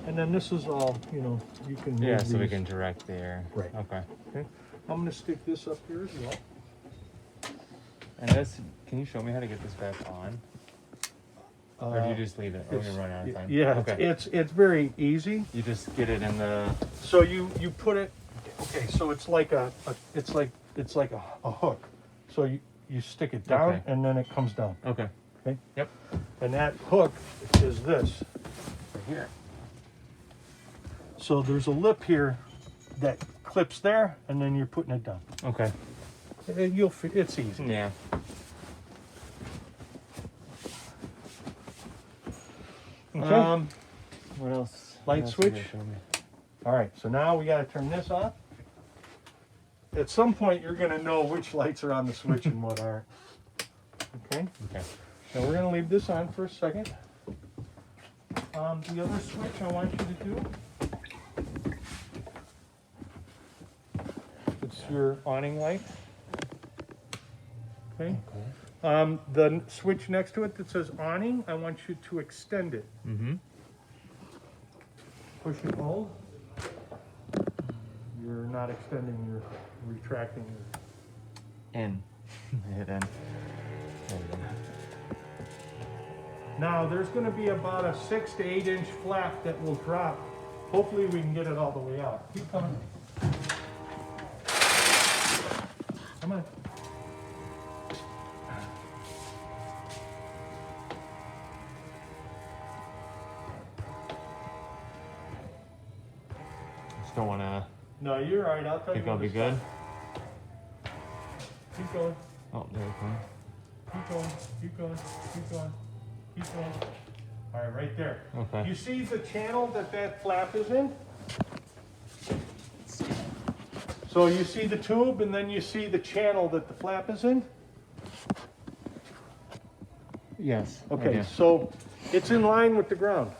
S1: And then this is all, you know, you can move
S2: Yeah, so we
S1: these.
S2: can direct the air.
S1: Right.
S2: Okay.
S1: Okay? I'm going to stick this up here as well.
S2: And this, can you show me how to get this back on? Or do you just leave it? Or we run out of time?
S1: Yeah,
S2: Okay.
S1: it's very easy.
S2: You just get it in the.
S1: So you put it. Okay, so it's like a hook. So you stick it down
S2: Okay.
S1: and then it comes down.
S2: Okay.
S1: Okay.
S2: Yep.
S1: And that hook is this right here. So there's a lip here that clips there, and then you're putting it down.
S2: Okay.
S1: It's easy.
S2: Yeah.
S1: Okay.
S2: What else?
S1: Light
S2: What else
S1: switch?
S2: you gonna show me?
S1: All right. So now we got to turn this off. At some point, you're going to know which lights are on the switch and what aren't. Okay.
S2: Okay.
S1: Now we're going to leave this on for a second. The other switch I want you to do, it's your awning light. Okay. The switch next to it that says awning, I want you to extend it.
S2: Mm-hmm.
S1: Push and hold. You're not extending, you're retracting.
S2: In. Hit in. There we go.
S1: Now there's going to be about a 6 to 8 inch flap that will drop. Hopefully we can get it all the way out. Keep coming. Come on.
S2: Just don't want to.
S1: No, you're right. I'll tell you.
S2: Think I'll
S1: when
S2: be
S1: to
S2: good.
S1: stop. Keep going.
S2: Oh, there we go.
S1: Keep going. Keep going. Keep going. Keep going. All right, right there.
S2: Okay.
S1: You see the channel that that flap is in? So you see the tube and then you see the channel that the flap is in?
S2: Yes.
S1: Okay,
S2: Yeah.
S1: so it's in line with the ground.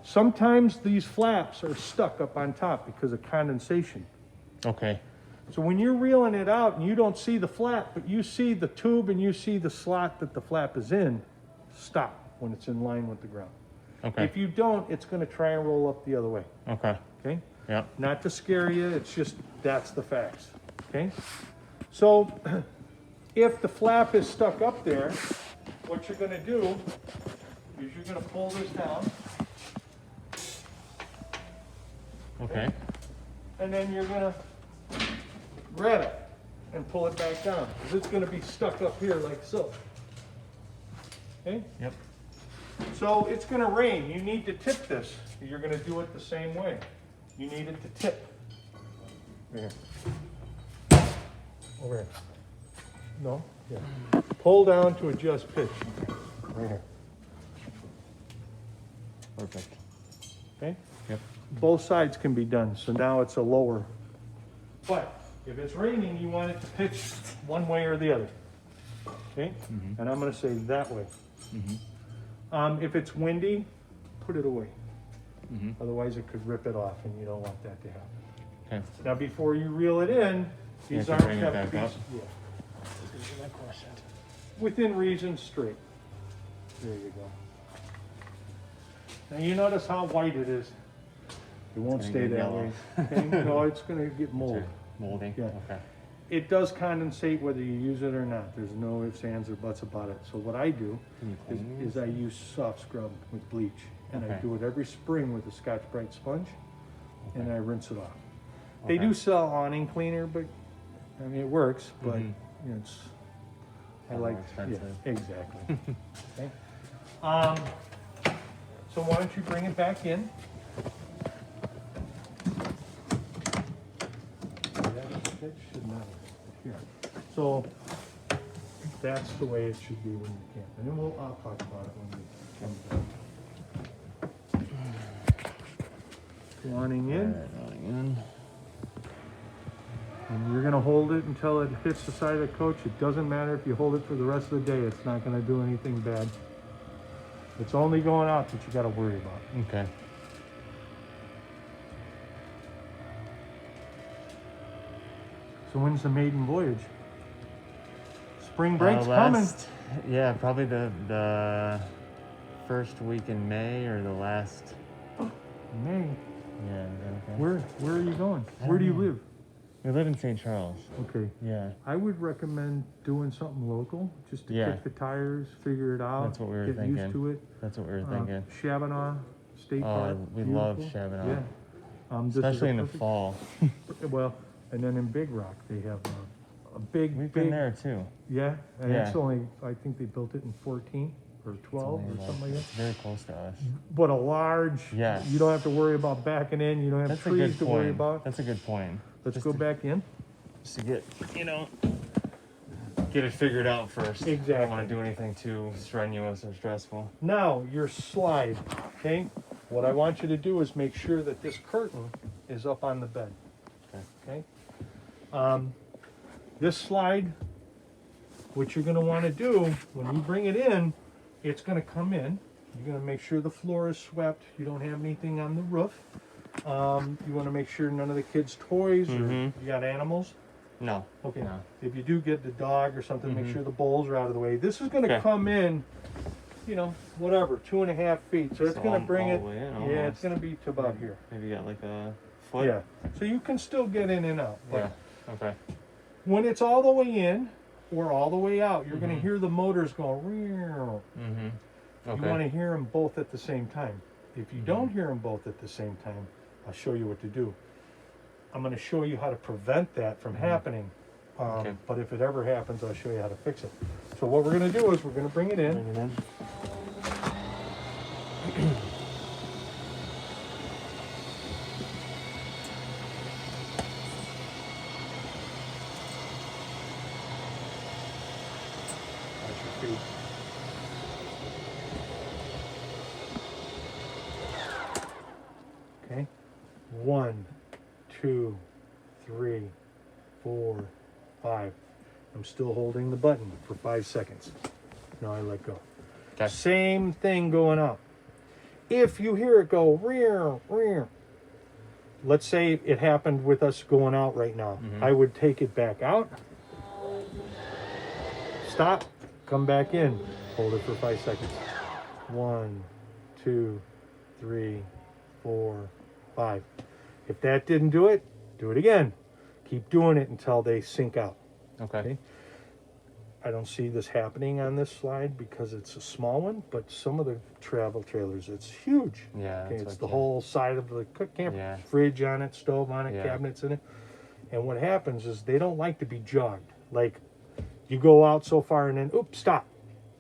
S1: Sometimes these flaps are stuck up on top because of condensation.
S2: Okay.
S1: So when you're reeling it out and you don't see the flap, but you see the tube and you see the slot that the flap is in, stop when it's in line with the ground.
S2: Okay.
S1: If you don't, it's going to try and roll up the other way.
S2: Okay.
S1: Okay?
S2: Yeah.
S1: Not to scare you, it's just that's the facts. Okay? So if the flap is stuck up there, what you're going to do is you're going to pull this down.
S2: Okay.
S1: And then you're going to grab it and pull it back down because it's going to be stuck up here like so. Okay?
S2: Yep.
S1: So it's going to rain. You need to tip this. You're going to do it the same way. You need it to tip. Right here. Over here. No? Yeah. Pull down to adjust pitch. Right here.
S2: Perfect.
S1: Okay?
S2: Yep.
S1: Both sides can be done. So now it's a lower. But if it's raining, you want it to pitch one way or the other. Okay?
S2: Mhm.
S1: And I'm going to say that way.
S2: Mhm.
S1: If it's windy, put it away.
S2: Mhm.
S1: Otherwise, it could rip it off, and you don't want that to happen.
S2: Okay.
S1: Now, before you reel it in,
S2: You
S1: these
S2: have to
S1: arms
S2: bring it
S1: have
S2: back
S1: to be
S2: up?
S1: within reason, straight. There you go. Now you notice how white it is. It won't
S2: It's
S1: stay
S2: gonna get
S1: that way. Okay? No, it's going to get mold.
S2: Okay. Molding.
S1: Yeah.
S2: Okay.
S1: It does condensate whether you use it or not. There's no ifs, ands, or buts about it. So what I do
S2: Can you clean these?
S1: is I use soft scrub with bleach, and I
S2: Okay.
S1: do it every spring with a Scotch-Brite sponge, and
S2: Okay.
S1: I rinse it off. They
S2: Okay.
S1: do sell awning cleaner, but I mean it works. But
S2: Mhm.
S1: you know, it's I
S2: More
S1: like
S2: expensive.
S1: yeah, exactly. Okay. So why don't you bring it back in? That should not here. So that's the way it should be when you camp, and then I'll talk about it when we come back. Awning in.
S2: Running in.
S1: And you're gonna hold it until it hits the side of the coach. It doesn't matter if you hold it for the rest of the day. It's not gonna do anything bad. It's only going out that you gotta worry about.
S2: Okay.
S1: So when's the maiden voyage? Spring break's coming.
S2: Yeah, probably the first week in May or the last.
S1: May.
S2: Yeah. Is that okay?
S1: Where are you going?
S2: I
S1: Where do
S2: don't
S1: you
S2: know.
S1: live?
S2: We live in St. Charles.
S1: Okay.
S2: Yeah.
S1: I would recommend doing something local, just to
S2: Yeah.
S1: kick the tires, figure it out.
S2: That's what we were
S1: get
S2: thinking.
S1: used to it.
S2: That's what we were thinking.
S1: Shabana State Park.
S2: We love
S1: beautiful.
S2: Shabana.
S1: Yeah. This is
S2: Especially
S1: a
S2: in the
S1: perfect-
S2: fall.
S1: Well, and then in Big Rock they have a big.
S2: We've
S1: big,
S2: been there too.
S1: Yeah, and
S2: Yeah.
S1: it's only I think they built it in 14 or 12
S2: It's only
S1: or
S2: about-
S1: something like that.
S2: It's very close to us.
S1: But a large.
S2: Yes.
S1: You don't have to worry about backing in. You don't have
S2: That's a
S1: trees
S2: good
S1: to
S2: point.
S1: worry about.
S2: That's a good point.
S1: Let's
S2: Just
S1: go
S2: to-
S1: back in.
S2: Just to get, get it figured out first. I don't
S1: Exactly.
S2: want to do anything too strenuous or stressful.
S1: Now your slide. Okay. What I want you to do is make sure that this curtain is up on the bed. Okay. This slide, what you're going to want to do when you bring it in, it's going to come in. You're going to make sure the floor is swept. You don't have anything on the roof. You want to make sure none of the kids' toys or
S2: Mhm.
S1: you got animals.
S2: No.
S1: Okay.
S2: No.
S1: If you do get the dog or something, make
S2: Mhm.
S1: sure the bowls are out of the way. This is going to
S2: Okay.
S1: come in, whatever, 2.5 feet. So it's
S2: So
S1: going to bring
S2: all
S1: it.
S2: the way in,
S1: Yeah, it's
S2: almost.
S1: going to be to about here.
S2: Maybe got like a foot.
S1: Yeah. So you can still get in and out. But
S2: Yeah. Okay.
S1: when it's all the way in or all the way out, you're going
S2: Mhm.
S1: to hear the motors go. "Rear."
S2: Mm-hmm. Okay.
S1: You want to hear them both at the same time. If you don't hear them both at the same time, I'll show you what to do. I'm going to show you how to prevent that from happening.
S2: Okay.
S1: But if it ever happens, I'll show you how to fix it. So what we're going to do is we're going to bring it in.
S2: Bring it in.
S1: That's your feet. Okay. 1, 2, 3, 4, 5. I'm still holding the button for 5 seconds. Now I let go.
S2: Okay.
S1: Same thing going up. If you hear it go rear, rear, let's say it happened with us going out right now. I would take it back out, stop, come back in, hold it for 5 seconds. 1, 2, 3, 4, 5. If that didn't do it, do it again. Keep doing it until they sink out.
S2: Okay.
S1: I don't see this happening on this slide because it's a small one, but some of the travel trailers, it's huge.
S2: Yeah.
S1: Okay,
S2: that's
S1: it's
S2: what
S1: the
S2: I
S1: whole side of the cook camper,
S2: Yeah.
S1: fridge on it, stove on it,
S2: Yeah.
S1: cabinets in it. And what happens is they don't like to be jogged. Like you go out so far and then, oops, stop.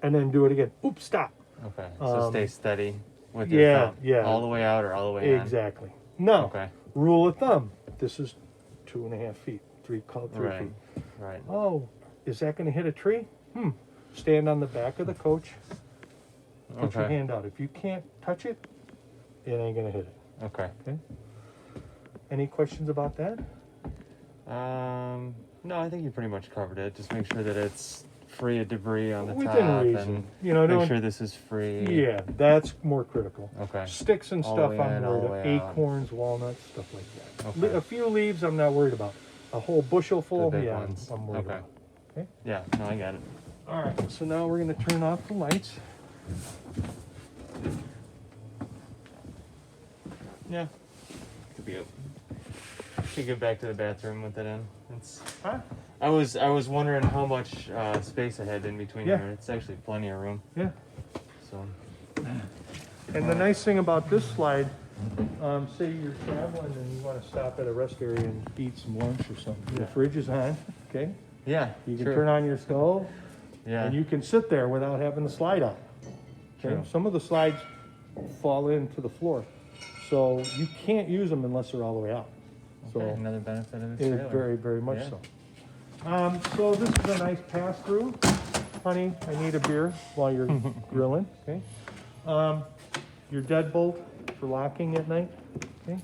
S1: And then do it again. Oops, stop.
S2: Okay. So stay steady with your
S1: yeah,
S2: thumb.
S1: yeah.
S2: All the way out or all the way in.
S1: Exactly. No.
S2: Okay.
S1: Rule of thumb. This is 2.5 feet. Call it 3
S2: Right.
S1: feet.
S2: Right.
S1: Oh, is that going to hit a tree? Stand on the back of the coach. Put your
S2: Okay.
S1: hand out. If you can't touch it, it ain't going to hit it.
S2: Okay.
S1: Okay. Any questions about that?
S2: No, I think you pretty much covered it. Just make sure that it's free of debris on the
S1: Within
S2: top
S1: reason.
S2: and
S1: You know,
S2: make
S1: don't,
S2: sure this is free.
S1: yeah, that's more critical.
S2: Okay.
S1: Sticks and
S2: All the
S1: stuff
S2: way
S1: I'm
S2: in, all
S1: worried
S2: the
S1: about.
S2: way out.
S1: Acorns, walnuts, stuff like that.
S2: Okay.
S1: A few leaves I'm not worried about. A whole bushel full,
S2: The big
S1: yeah,
S2: ones.
S1: I'm worried
S2: Okay.
S1: about. Okay.
S2: Yeah, no, I got it.
S1: All right, so now we're going to turn off the lights.
S2: Yeah. Could be Could get back to the bathroom with it in. It's
S1: Huh?
S2: I was wondering how much space I had in between
S1: Yeah.
S2: here. It's actually plenty of room.
S1: Yeah.
S2: So
S1: And the nice thing about this slide, say you're traveling and you want to stop at a rest area and eat some lunch or something. The
S2: Yeah.
S1: fridge is on, okay?
S2: yeah,
S1: You can
S2: true.
S1: turn on your stove
S2: Yeah.
S1: and you can sit there without having the slide out. Okay?
S2: True.
S1: Some of the slides fall into the floor. So you can't use them unless they're all the way out. So
S2: Okay, another benefit of this
S1: it is
S2: trailer.
S1: very, very much
S2: Yeah.
S1: so. So this is a nice pass through. Honey, I need a beer while you're grilling, okay? Your deadbolt for locking at night, okay?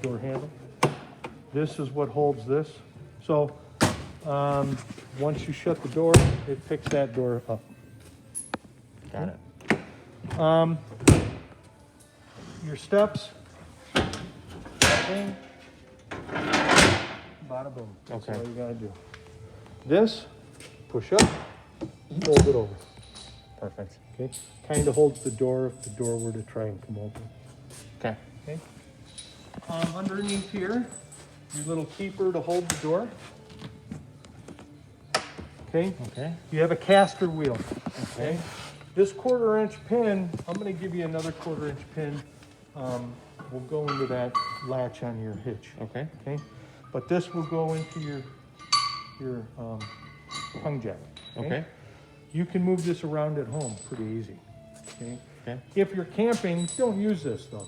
S1: Door handle. This is what holds this. So, once you shut the door, it picks that door up.
S2: Got it.
S1: Your steps. Bing. Bada boom. That's
S2: Okay.
S1: all you gotta do. This, push up, fold it over.
S2: Perfect.
S1: Okay, kind of holds the door if the door were to try and come open.
S2: Okay.
S1: Okay. Underneath here, your little keeper to hold the door. Okay.
S2: Okay.
S1: You have a caster wheel. Okay. This 1/4 inch pin, I'm going to give you another 1/4 inch pin. Will go into that latch on your hitch.
S2: Okay.
S1: Okay. But this will go into your tongue jack.
S2: Okay.
S1: You can move this around at home pretty easy. Okay.
S2: Okay.
S1: If you're camping, don't use this though.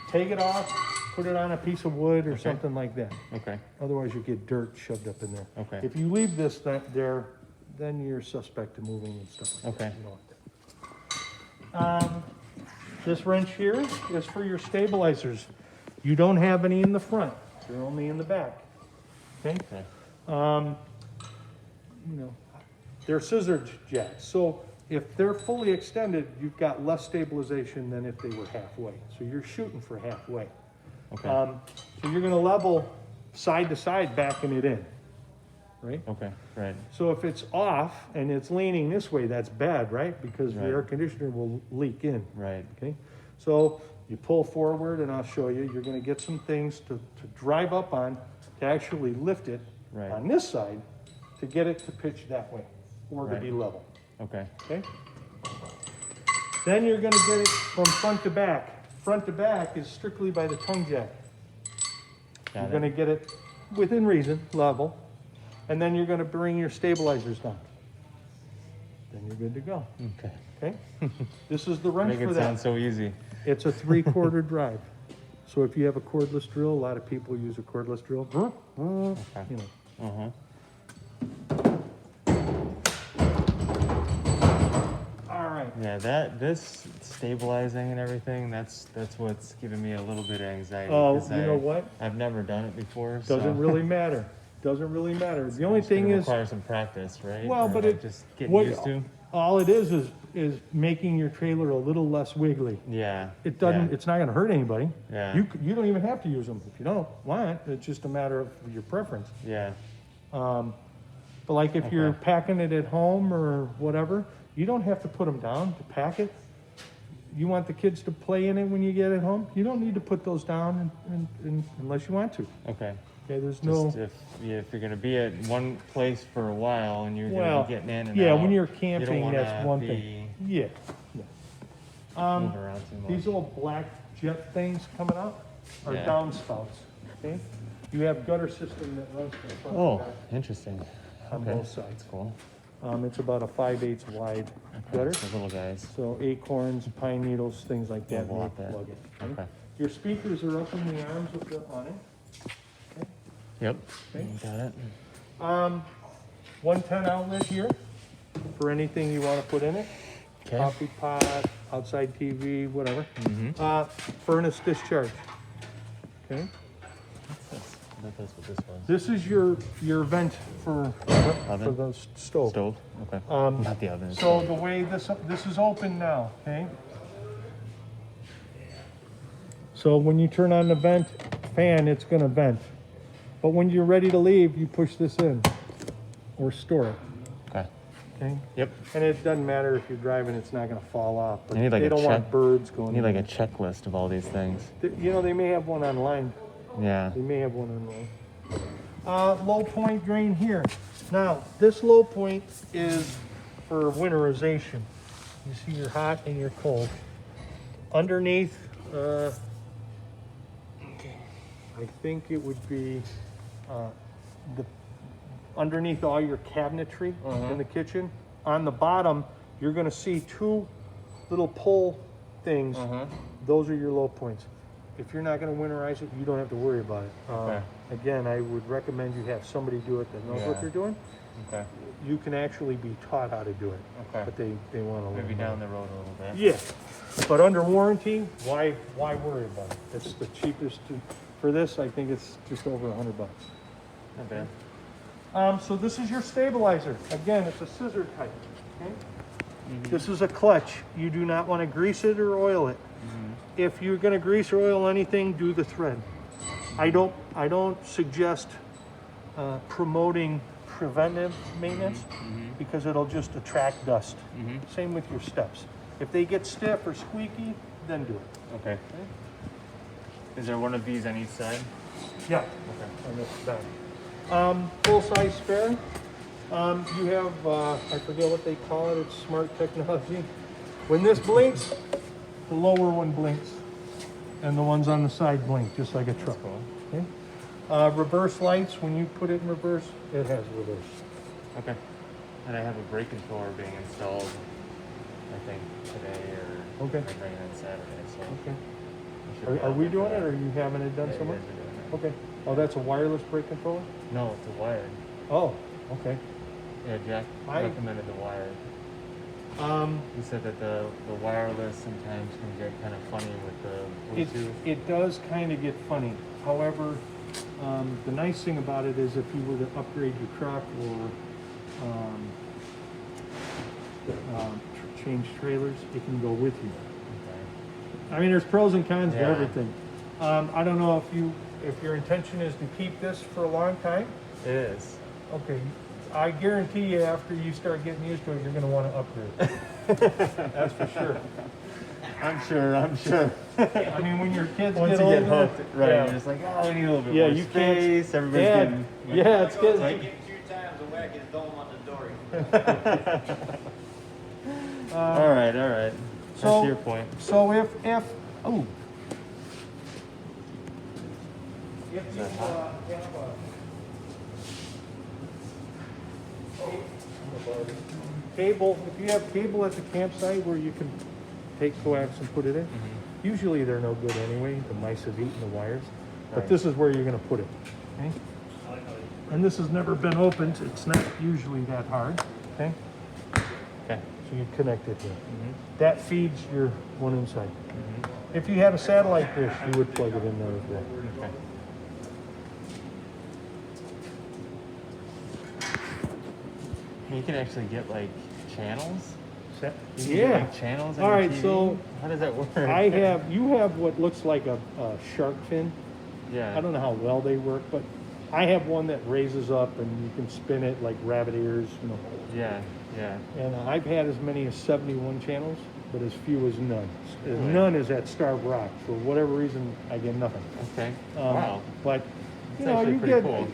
S1: Take it off, put it on a piece of wood or
S2: Okay.
S1: something like that.
S2: Okay.
S1: Otherwise, you get dirt shoved up in there.
S2: Okay.
S1: If you leave this there, then you're suspect of moving and stuff like
S2: Okay.
S1: that. You don't want that. This wrench here is for your stabilizers. You don't have any in the front. They're only in the back. Okay.
S2: Okay.
S1: You know, they're scissor jacks. So if they're fully extended, you've got less stabilization than if they were halfway. So you're shooting for halfway.
S2: Okay.
S1: So you're gonna level side to side, backing it in, right?
S2: Okay. Right.
S1: So if it's off and it's leaning this way, that's bad, right? Because the
S2: Right.
S1: air conditioner will leak in,
S2: Right.
S1: okay? So you pull forward and I'll show you, you're gonna get some things to drive up on to actually lift it
S2: Right.
S1: on this side to get it to pitch that way or to
S2: Right.
S1: be level,
S2: Okay.
S1: okay? Then you're gonna get it from front to back. Front to back is strictly by the tongue jack. You're gonna get it within reason, level, and then you're gonna bring your stabilizers down. Then you're good to go.
S2: Okay.
S1: Okay? This is the wrench
S2: Make
S1: for
S2: it
S1: that.
S2: sound so easy.
S1: It's a 3/4 drive. So if you have a cordless drill, a lot of people use a cordless drill. You know. All right.
S2: Yeah, this stabilizing and everything, that's what's giving me a little bit of anxiety.
S1: Oh,
S2: 'cause
S1: you know what?
S2: I've never done it before. So
S1: Doesn't really matter. Doesn't really matter. The only
S2: it's gonna
S1: thing is,
S2: require some practice, right?
S1: well,
S2: Or
S1: but
S2: like
S1: it
S2: just getting
S1: what
S2: used to.
S1: all it is making your trailer a little less wiggly.
S2: Yeah.
S1: It doesn't.
S2: Yeah.
S1: It's not going to hurt anybody.
S2: Yeah.
S1: You don't even have to use them if you don't want. It's just a matter of your preference.
S2: Yeah.
S1: But like if you're
S2: Okay.
S1: packing it at home or whatever, you don't have to put them down to pack it. You want the kids to play in it when you get it home. You don't need to put those down unless you want to.
S2: Okay.
S1: Okay, there's
S2: Just
S1: no.
S2: if you're gonna be at one place for a while and you're
S1: Well,
S2: gonna be getting in and
S1: yeah,
S2: out,
S1: when you're
S2: you don't
S1: camping,
S2: wanna
S1: that's one
S2: be
S1: thing. Yeah.
S2: moving around too much.
S1: These little black jet things coming out are
S2: Yeah.
S1: downspouts. Okay, you have gutter system that runs from the front
S2: Oh,
S1: to back
S2: interesting.
S1: on
S2: Okay.
S1: both sides.
S2: That's cool.
S1: It's about a 5/8 wide gutter.
S2: The little guys.
S1: So acorns, pine needles, things like that.
S2: We'll
S1: when
S2: want
S1: you
S2: that.
S1: plug it.
S2: Okay.
S1: Your speakers are up in the arms of the awning.
S2: Yep.
S1: Okay.
S2: Got it.
S1: 110 outlet here for anything you want to put in it.
S2: Okay.
S1: Coffee pot, outside TV, whatever.
S2: Mm-hmm.
S1: Furnace discharge. Okay.
S2: What's this? I thought that's what this was.
S1: This is your vent for
S2: Oven?
S1: the stove.
S2: Stove. Okay. Not the oven.
S1: So the way this is open now, okay? So when you turn on the vent fan, it's gonna vent. But when you're ready to leave, you push this in or store it,
S2: Okay.
S1: okay?
S2: Yep.
S1: And it doesn't matter if you're driving, it's not gonna fall off. But
S2: You need like
S1: they
S2: a
S1: don't want
S2: check-
S1: birds
S2: You
S1: going
S2: need like
S1: in.
S2: a checklist of all these things.
S1: You know, they may have one online.
S2: Yeah.
S1: They may have one online. Low point drain here. Now, this low point is for winterization. You see you're hot and you're cold. Underneath, I think it would be the underneath all your cabinetry in the kitchen. On the bottom, you're gonna see two little pull things. Those are your low points. If you're not gonna winterize it, you don't have to worry about it.
S2: Okay.
S1: Again, I would recommend you have somebody do it that knows what
S2: Yeah.
S1: they're doing.
S2: Okay.
S1: You can actually be taught how to do it,
S2: Okay.
S1: but they want to learn.
S2: Maybe
S1: more.
S2: down the road a little bit.
S1: Yeah, but under warranty, why worry about it? It's the cheapest for this. I think it's just over $100.
S2: Not bad.
S1: So this is your stabilizer. Again, it's a scissor type. Okay? This is a clutch. You do not want to grease it or oil it. If you're going to grease or oil anything, do the thread. I don't suggest promoting preventive maintenance because it'll just attract dust. Same with your steps. If they get stiff or squeaky, then do it.
S2: Okay. Is there one of these on each side?
S1: Yeah.
S2: Okay.
S1: On this back. Full-size spare. You have, I forget what they call it, it's smart technology. When this blinks, the lower one blinks. And the ones on the side blink, just like a truck.
S2: Cool.
S1: Okay? Reverse lights, when you put it in reverse, it has reverse.
S2: Okay. And I have a brake controller being installed, I think, today or
S1: Okay.
S2: I'm bringing it Saturday. So
S1: Okay.
S2: I should be
S1: Are
S2: out
S1: we
S2: there
S1: doing
S2: for
S1: it,
S2: that.
S1: or are you having it done
S2: Yeah, you
S1: somewhere?
S2: guys are doing it.
S1: Okay. Oh, that's a wireless brake controller?
S2: No, it's a wired.
S1: Oh, okay.
S2: Yeah, Jack
S1: I-
S2: recommended the wired. He said that the wireless sometimes can get kind of funny with the Bluetooth.
S1: It does kind of get funny. However, the nice thing about it is if you were to upgrade your truck or change trailers, it can go with you.
S2: Okay.
S1: I mean, there's pros and cons to
S2: Yeah.
S1: everything. I don't know if your intention is to keep this for a long time.
S2: It is.
S1: Okay, I guarantee you after you start getting used to it, you're going to want to upgrade. That's for sure.
S2: I'm sure.
S1: I mean, when your kids
S2: Once
S1: get
S2: you
S1: older,
S2: get hooked, right,
S1: yeah.
S2: you're just like, oh, we need a little bit
S1: Yeah,
S2: more
S1: you can't-
S2: space. Everybody's
S1: Yeah,
S2: getting...
S1: yeah, it's getting.
S4: Take him 2 times a whack his dome on the door.
S2: All right. That's your point.
S1: So if oh. If you
S2: that hot?
S1: have cable, if you have cable at the campsite where you can take coax and put it in, usually they're no good anyway. The mice have eaten the wires. But
S2: Right.
S1: this is where you're going to put it. Okay? And this has never been opened. It's not usually that hard. Okay?
S2: Okay.
S1: So you connect it here. That feeds your one inside. If you had a satellite dish, you would plug it in there as well.
S2: Okay. You can actually get like channels. You can get,
S1: Yeah.
S2: like, channels. On
S1: All
S2: your
S1: right,
S2: TV?
S1: so
S2: how does that work?
S1: you have what looks like a shark fin.
S2: Yeah.
S1: I don't know how well they work, but I have one that raises up and you can spin it like rabbit ears, you know.
S2: Yeah. Yeah.
S1: And I've had as many as 71 channels, but as few as none.
S2: Really?
S1: None is at Starved Rock. For whatever reason, I get nothing.
S2: Okay. Wow.
S1: But
S2: That's actually
S1: you
S2: pretty
S1: get
S2: cool.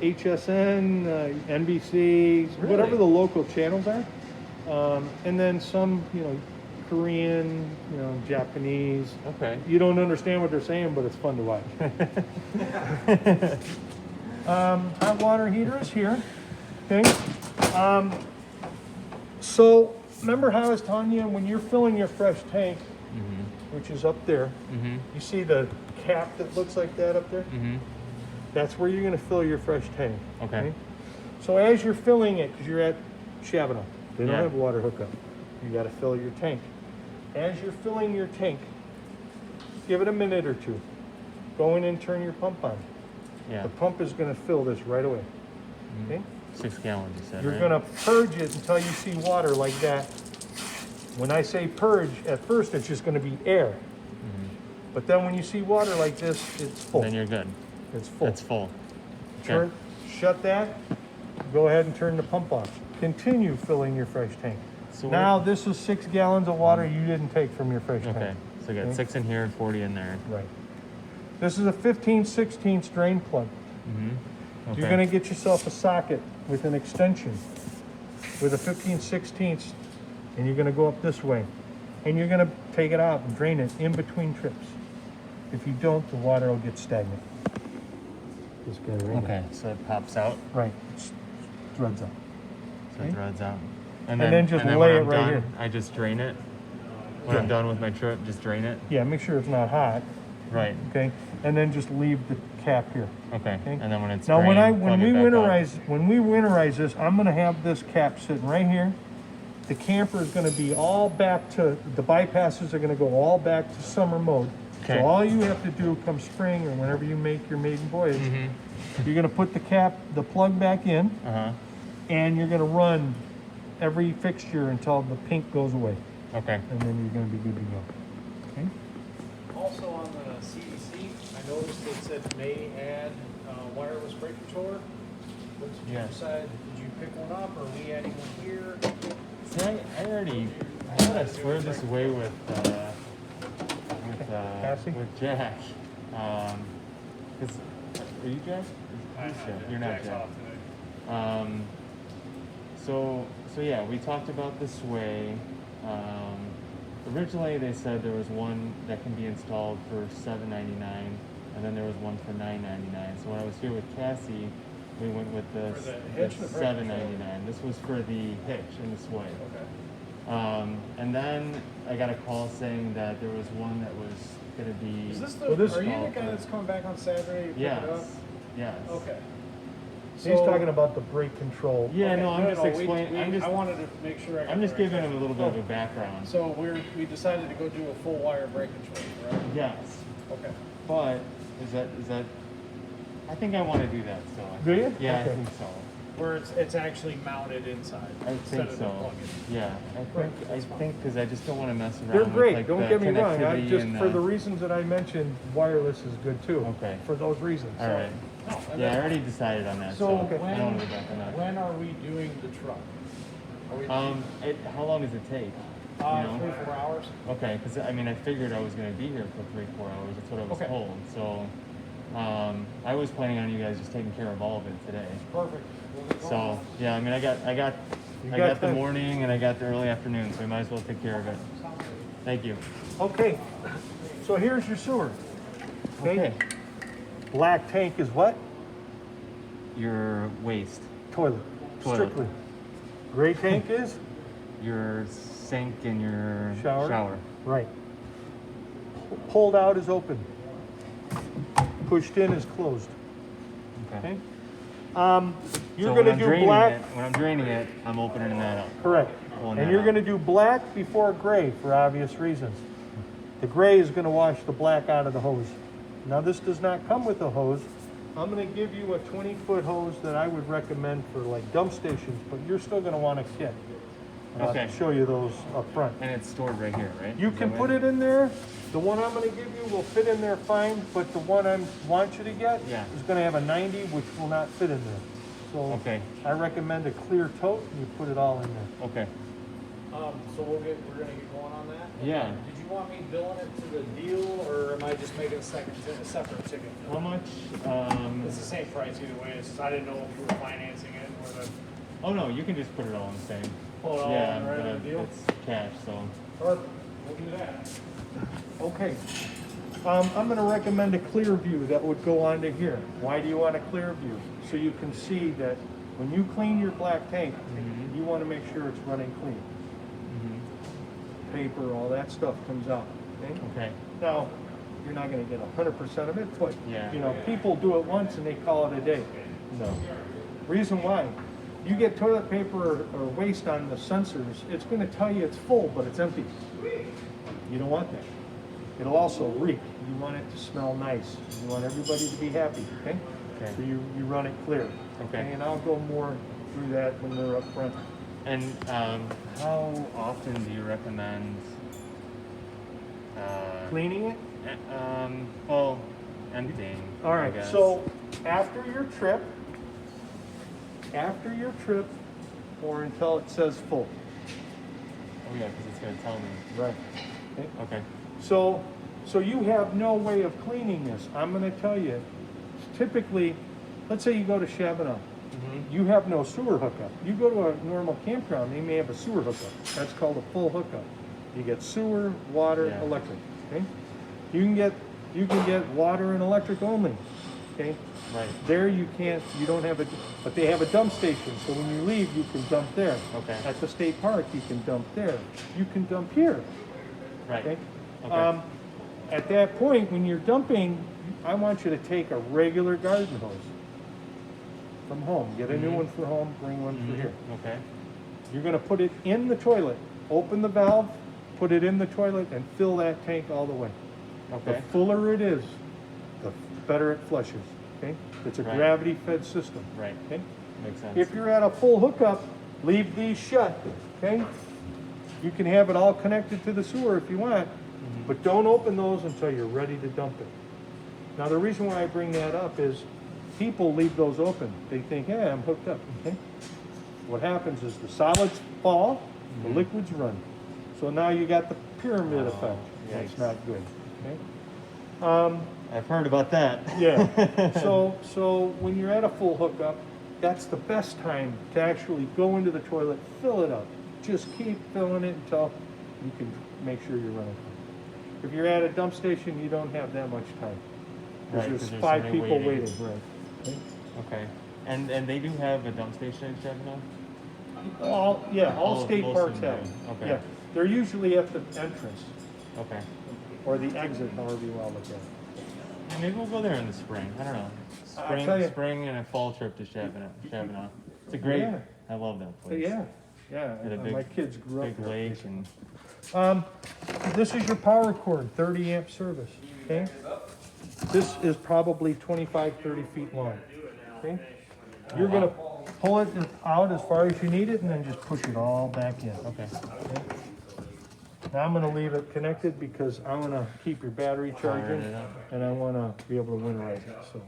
S1: HSN, NBC, whatever
S2: Really?
S1: the local channels are, and then some Korean, Japanese.
S2: Okay.
S1: You don't understand what they're saying, but it's fun to watch. Hot water heater is here. Okay. So remember how I was telling you when you're filling your fresh tank, which is up there, you see the cap that looks like that up there? That's where you're going to fill your fresh tank.
S2: Okay.
S1: So as you're filling it, because you're at Chavano, they don't
S2: Yeah.
S1: have water hookup. You got to fill your tank. As you're filling your tank, give it a minute or two. Go in and turn your pump on.
S2: Yeah.
S1: The pump is going to fill this right away. Okay?
S2: 6 gallons, you said.
S1: You're
S2: right?
S1: going to purge it until you see water like that. When I say purge, at first it's just going to be air. But then when you see water like this, it's full.
S2: Then you're good.
S1: It's full.
S2: It's full. Okay.
S1: Turn, shut that. Go ahead and turn the pump off. Continue filling your fresh tank.
S2: So
S1: Now this is 6 gallons of water you didn't take from your fresh
S2: Okay.
S1: tank.
S2: So you got
S1: Okay.
S2: 6 in here and 40 in there.
S1: Right. This is a 15/16 drain plug.
S2: Okay.
S1: You're going to get yourself a socket with an extension with a 15/16, and you're going to go up this way. And you're going to take it out and drain it in between trips. If you don't, the water will get stagnant. This guy right
S2: Okay. So it pops out.
S1: here. Right. It threads up.
S2: So
S1: Okay.
S2: it threads out.
S1: And then just
S2: when
S1: lay it
S2: I'm
S1: right
S2: done,
S1: here.
S2: I just drain it. When I'm
S1: Yeah.
S2: done with my trip, just drain it.
S1: Yeah, make sure it's not hot.
S2: Right.
S1: Okay. And then just leave the cap here.
S2: Okay.
S1: Okay.
S2: And then when it's
S1: Now
S2: drained,
S1: when
S2: plug
S1: we
S2: it back up.
S1: winterize this, I'm gonna have this cap sitting right here. The camper is gonna be all back to the bypasses are gonna go all back to summer mode.
S2: Okay.
S1: So all you have to do come spring or whenever you make your maiden voyage,
S2: Mm-hmm.
S1: you're gonna put the plug back in, and you're gonna run every fixture until the pink goes away,
S2: Okay.
S1: and then you're gonna be good to go. Okay.
S3: Also on the CDC, I noticed it said may add wireless brake controller. What did you
S2: Yeah.
S3: decide? Did you pick one up, or are we adding one here?
S2: See, I thought I squared this away with
S1: Cassie?
S2: with Jack. Cause are you Jack? Who's Jack? You're not
S3: Jack's
S2: Jack.
S3: off today.
S2: So yeah, we talked about the sway. Originally they said there was one that can be installed for $7.99, and then there was one for $9.99. So when I was here with Cassie, we went with the
S3: For the hitch and the brake
S2: $7.99. This was for the hitch and the sway.
S3: Okay.
S2: And then I got a call saying that there was one that was going to be.
S3: Is this the?
S1: Well, this-
S3: are you the guy that's coming back on Saturday to pick
S2: Yes.
S3: it up?
S2: Yes.
S3: Okay.
S1: He's talking about the brake control.
S2: Yeah,
S3: Okay,
S2: no, I'm just explaining.
S3: I wanted to make sure I got
S2: I'm just
S3: the right
S2: giving him a little bit of a
S3: guy.
S2: background.
S3: So we decided to go do a full wire brake control, right?
S2: Yes,
S3: Okay.
S2: but is that? I think I want to do that still.
S1: Do you?
S2: Yeah,
S1: Okay.
S2: I think so.
S3: Where it's actually mounted inside.
S2: I
S3: instead
S2: think
S3: of
S2: so.
S3: the plug-in.
S2: Yeah,
S3: Right,
S2: I
S3: that's fine.
S2: think because I just don't want to mess around.
S1: They're
S2: with,
S1: great.
S2: like,
S1: Don't
S2: the
S1: get me wrong. I
S2: connectivity
S1: just
S2: and
S1: for the reasons that I mentioned, wireless is good too.
S2: Okay.
S1: For those reasons.
S2: All right.
S3: No, and
S2: Yeah, I
S3: then-
S2: already decided on that.
S1: So,
S2: So,
S1: okay.
S2: I don't want to go back on that.
S3: When are we doing the truck? Are we
S2: How long does it take? You know?
S3: 3-4 hours?
S2: Okay, because I mean, I figured I was going to be here for 3-4 hours. That's what I was
S3: Okay.
S2: told. So, I was planning on you guys just taking care of all of it today.
S3: Perfect. We'll get going.
S2: So, yeah, I mean, I got I got the morning and I got the early afternoon, so we might as well take care of it. Thank you.
S1: Okay, so here's your sewer.
S2: Okay.
S1: Black tank is what?
S2: Your waste.
S1: Toilet. Strictly. Gray tank is?
S2: Your sink and your
S1: shower. Right. Pulled out is open. Pushed in is closed.
S2: Okay.
S1: You're
S2: So
S1: going to do black.
S2: when I'm draining it, I'm opening that up.
S1: Correct.
S2: Pulling
S1: And
S2: that
S1: you're
S2: out.
S1: going to do black before gray for obvious reasons. The gray is going to wash the black out of the hose. Now this does not come with a hose. I'm going to give you a 20-foot hose that I would recommend for like dump stations, but you're still going to want a kit. And
S2: Okay.
S1: I'll show you those up front.
S2: And it's stored right here, right?
S1: You
S2: Is
S1: can
S2: that
S1: put
S2: right?
S1: it in there. The one I'm going to give you will fit in there fine, but the one I want you to get
S2: Yeah.
S1: is going to have a 90, which will not fit in there. So
S2: Okay.
S1: I recommend a clear tote, and you put it all in there.
S2: Okay.
S3: So we're gonna get going on that.
S2: Yeah.
S3: Did you want me billing it to the deal, or am I just making a separate ticket?
S2: How much?
S3: It's the same price either way. I didn't know if you were financing it or the.
S2: Oh no, you can just put it all in the same.
S3: Pull it all
S2: Yeah,
S3: in right
S2: but
S3: on the deal?
S2: it's cash, so.
S3: Perfect. We'll do that.
S1: Okay. I'm going to recommend a clear view that would go onto here. Why do you want a clear view? So you can see that when you clean your black tank, you want to make sure it's running clean. Paper, all that stuff comes out. Okay.
S2: Okay.
S1: Now, you're not going to get 100% of it, but
S2: Yeah.
S1: you know, people do it once and they call it a day. No. Reason why? You get toilet paper or waste on the sensors, it's going to tell you it's full, but it's empty. You don't want that. It'll also reek. You want it to smell nice. You want everybody to be happy, okay?
S2: Okay.
S1: So you run it clear.
S2: Okay.
S1: And I'll go more through that when they're up front.
S2: And how often do you recommend
S1: Cleaning it?
S2: well, emptying?
S1: All
S2: I
S1: right,
S2: guess.
S1: so after your trip, or until it says full.
S2: Oh yeah, because it's gonna tell me.
S1: Right. Okay.
S2: Okay.
S1: So you have no way of cleaning this. I'm going to tell you, typically, let's say you go to Chabanel. You have no sewer hookup. You go to a normal campground, they may have a sewer hookup. That's called a full hookup. You get sewer, water,
S2: Yeah.
S1: electric. Okay. You can get water and electric only. Okay.
S2: Right.
S1: There you can't. You don't have a. But they have a dump station, so when you leave, you can dump there.
S2: Okay.
S1: At the state park, you can dump there. You can dump here.
S2: Right.
S1: Okay.
S2: Okay.
S1: At that point, when you're dumping, I want you to take a regular garden hose from home. Get a new one for home, bring one for here.
S2: Okay.
S1: You're going to put it in the toilet. Open the valve, put it in the toilet, and fill that tank all the way.
S2: Okay.
S1: The fuller it is, the better it flushes. Okay? It's a
S2: Right.
S1: gravity-fed system.
S2: Right.
S1: Okay?
S2: Makes sense.
S1: If you're at a full hookup, leave these shut. Okay? You can have it all connected to the sewer if you want, but don't open those until you're ready to dump it. Now, the reason why I bring that up is people leave those open. They think, hey, I'm hooked up. Okay? What happens is the solids fall, the liquids run. So now you got the pyramid effect. That's
S2: yikes.
S1: not good. Okay?
S2: I've heard about that.
S1: Yeah. So when you're at a full hookup, that's the best time to actually go into the toilet, fill it up. Just keep filling it until you can make sure you're running. If you're at a dump station, you don't have that much time.
S2: Right,
S1: Because
S2: 'cause
S1: there's
S2: there's
S1: 5
S2: somebody
S1: people
S2: waiting.
S1: waiting. Right. Okay.
S2: Okay. And they do have a dump station in Chabanel?
S1: All state
S2: most
S1: parks
S2: of them
S1: have.
S2: do.
S1: them.
S2: Okay.
S1: Yeah. They're usually at the entrance
S2: Okay.
S1: or the exit, however you want to look at it.
S2: Yeah, maybe we'll go there in the spring. I don't know.
S1: I'll tell you.
S2: Spring and a fall trip to Chabanel. It's a great.
S1: Yeah.
S2: I love that
S1: But
S2: place.
S1: yeah.
S2: Had a
S1: My kids grew up
S2: Big
S1: there.
S2: lake and.
S1: This is your power cord, 30 amp service, okay? This is probably 25, 30 feet long, okay? You're gonna pull it out as far as you need it and then just push it all back in.
S2: Okay.
S1: Now I'm gonna leave it connected because I'm gonna keep your battery charging
S2: it up.
S1: and I wanna be able to winterize it, so.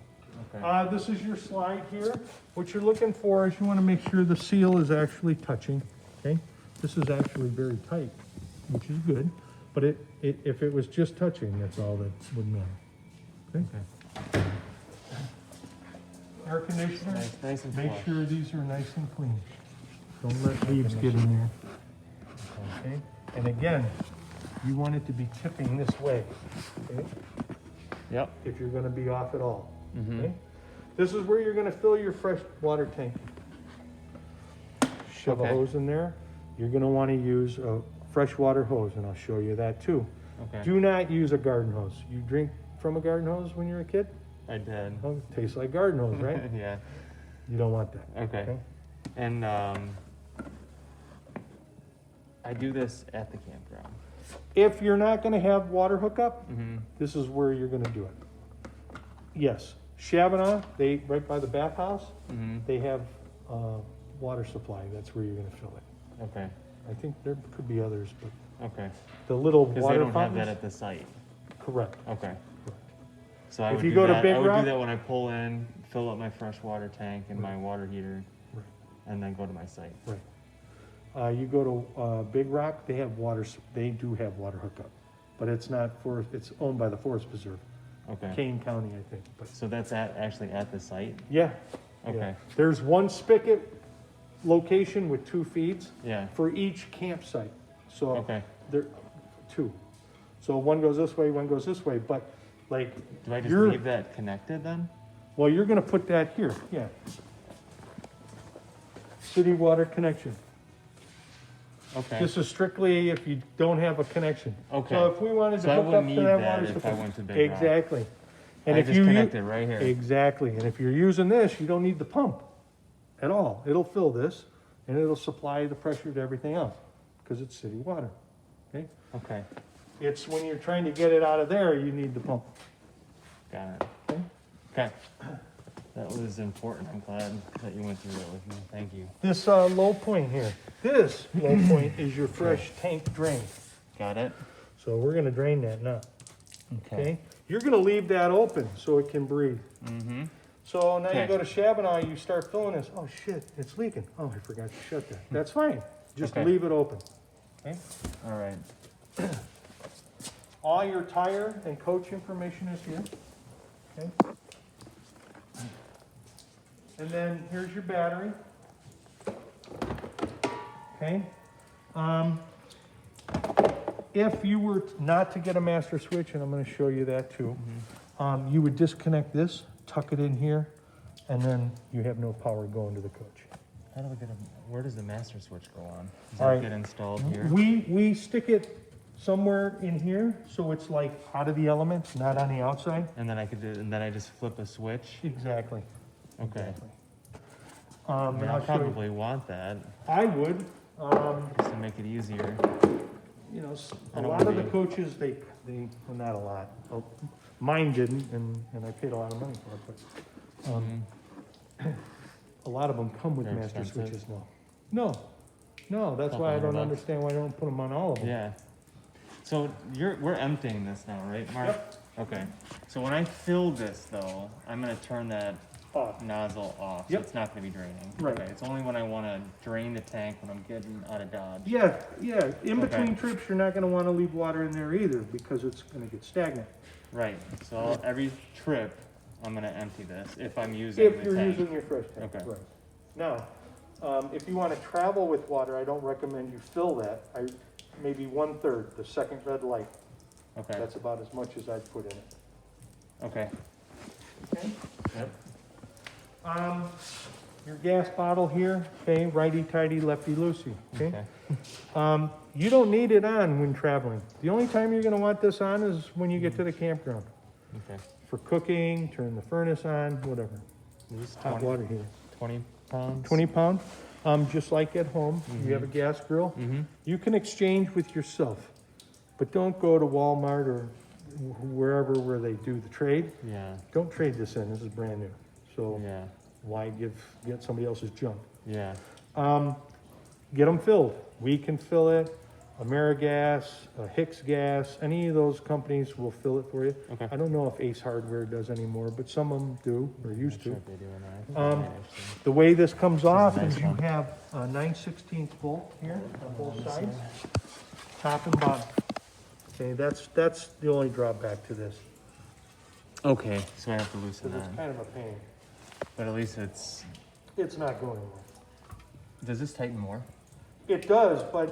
S2: Okay.
S1: This is your slide here. What you're looking for is you wanna make sure the seal is actually touching, okay? This is actually very tight, which is good, but if it was just touching, that's all that would matter. Okay? Air conditioner,
S2: Nice and
S1: make
S2: flush.
S1: sure these are nice and clean. Don't let leaves get in there. Okay, and again, you want it to be tipping this way, okay?
S2: Yep.
S1: If you're gonna be off at all,
S2: Mm-hmm.
S1: okay? This is where you're gonna fill your fresh water tank. Shove a
S2: Okay.
S1: hose in there. You're gonna wanna use a freshwater hose, and I'll show you that too.
S2: Okay.
S1: Do not use a garden hose. You drink from a garden hose when you're a kid?
S2: I did.
S1: Oh, it tastes like garden hose, right?
S2: Yeah.
S1: You don't want that.
S2: Okay. And I do this at the campground.
S1: If you're not gonna have water hookup,
S2: Mm-hmm.
S1: this is where you're gonna do it. Yes, Shabana, they, right by the bathhouse,
S2: Mm-hmm.
S1: they have water supply. That's where you're gonna fill it.
S2: Okay.
S1: I think there could be others, but
S2: Okay.
S1: the little
S2: Because they
S1: water
S2: don't have
S1: fountains.
S2: that at the site.
S1: Correct.
S2: Okay. So I
S1: If
S2: would
S1: you
S2: do
S1: go to
S2: that.
S1: Big
S2: I would
S1: Rock-
S2: do that when I pull in, fill up my fresh water tank and my water heater,
S1: Right.
S2: and then go to my site.
S1: You go to Big Rock, they have water. They do have water hookup, but it's not for. It's owned by the Forest Preserve,
S2: Okay.
S1: Kane County, I think. But
S2: So that's actually at the site.
S1: yeah.
S2: Okay.
S1: Yeah. There's one spigot location with 2 feeds
S2: Yeah.
S1: for each campsite. So
S2: Okay.
S1: there, 2. So one goes this way, one goes this way. But like,
S2: Do I just
S1: you're
S2: leave that connected then?
S1: well, you're gonna put that here. Yeah. City water connection.
S2: Okay.
S1: This is strictly if you don't have a connection.
S2: Okay.
S1: So if we wanted
S2: So
S1: to
S2: I
S1: hook
S2: wouldn't
S1: up to
S2: need
S1: that
S2: that
S1: water
S2: if
S1: supply.
S2: I went to Big Rock.
S1: Exactly. And
S2: I
S1: if
S2: just
S1: you
S2: connect it right here.
S1: exactly, and if you're using this, you don't need the pump at all. It'll fill this, and it'll supply the pressure to everything else because it's city water. Okay.
S2: Okay.
S1: It's when you're trying to get it out of there, you need the pump.
S2: Got it.
S1: Okay.
S2: Okay. That was important. I'm glad that you went through that with me. Thank you.
S1: This low point here. This low point is your fresh tank drain.
S2: Got it?
S1: So we're gonna drain that now. Okay. You're gonna leave that open so it can breathe.
S2: Mm-hmm.
S1: So now
S2: Okay.
S1: you go to Shabana, you start filling this. Oh shit, it's leaking. Oh, I forgot to shut that. That's fine. Just
S2: Okay.
S1: leave it open. Okay.
S2: All right.
S1: All your tire and coach information is here. Okay. And then here's your battery. Okay. If you were not to get a master switch, and I'm going to show you that too, you would disconnect this, tuck it in here, and then you have no power going to the coach.
S2: How do I get where does the master switch go on? Does
S1: All
S2: that
S1: right.
S2: get installed here?
S1: We stick it somewhere in here, so it's like out of the elements, not on the outside.
S2: And then I just flip a switch?
S1: Exactly.
S2: Okay.
S1: Exactly.
S2: I
S1: And
S2: mean,
S1: I'll
S2: I'll
S1: show you.
S2: probably want that,
S1: I would.
S2: just to make it easier.
S1: You know,
S2: I
S1: a
S2: don't
S1: lot of
S2: wanna
S1: the
S2: be-
S1: coaches, well, not a lot. Oh, mine didn't, and I paid a lot of money for it, but a lot of them come with
S2: They're
S1: master
S2: expensive?
S1: switches now. No, that's why I
S2: Couple
S1: don't
S2: $100.
S1: understand why I don't put them on all of them.
S2: Yeah. So we're emptying this now, right, Mark?
S1: Yep.
S2: Okay. So when I fill this though, I'm gonna turn that
S1: Off.
S2: nozzle off. So
S1: Yep.
S2: it's not gonna be draining.
S1: Right.
S2: Okay. It's only when I wanna drain the tank when I'm getting out of Dodge.
S1: Yeah, yeah, in
S2: Okay.
S1: between trips, you're not gonna wanna leave water in there either, because it's gonna get stagnant.
S2: Right. So every trip, I'm gonna empty this if I'm using
S1: If
S2: the
S1: you're
S2: tank.
S1: using your fresh tank,
S2: Okay.
S1: right. Now, if you wanna travel with water, I don't recommend you fill that. Maybe 1/3, the second red light.
S2: Okay.
S1: That's about as much as I'd put in it.
S2: Okay.
S1: Okay?
S2: Yep.
S1: Your gas bottle here, okay, righty-tighty, lefty-loosey, okay?
S2: Okay.
S1: You don't need it on when traveling. The only time you're gonna want this on is when you get to the campground.
S2: Okay.
S1: For cooking, turn the furnace on, whatever.
S2: These
S1: Hot water heater.
S2: 20 pounds.
S1: 20 pound, just like at home, you have a gas grill.
S2: Mm-hmm.
S1: You can exchange with yourself, but don't go to Walmart or wherever where they do the trade.
S2: Yeah.
S1: Don't trade this in, this is brand new. So
S2: Yeah.
S1: why get somebody else's junk?
S2: Yeah.
S1: Get them filled. We can fill it, Amerigas, Hicks Gas, any of those companies will fill it for you.
S2: Okay.
S1: I don't know if Ace Hardware does anymore, but some of them do, or used
S2: Not sure
S1: to.
S2: if they do or not. I think
S1: Um,
S2: they might actually.
S1: The way this comes off
S2: nice
S1: is you
S2: one.
S1: have a 9/16 bolt here on both sides, top and bottom. Okay, that's the only drawback to this.
S2: Okay, so I have to loosen
S1: Because it's
S2: that.
S1: kind of a pain.
S2: But at least it's
S1: It's not going anywhere.
S2: Does this tighten more?
S1: It does, but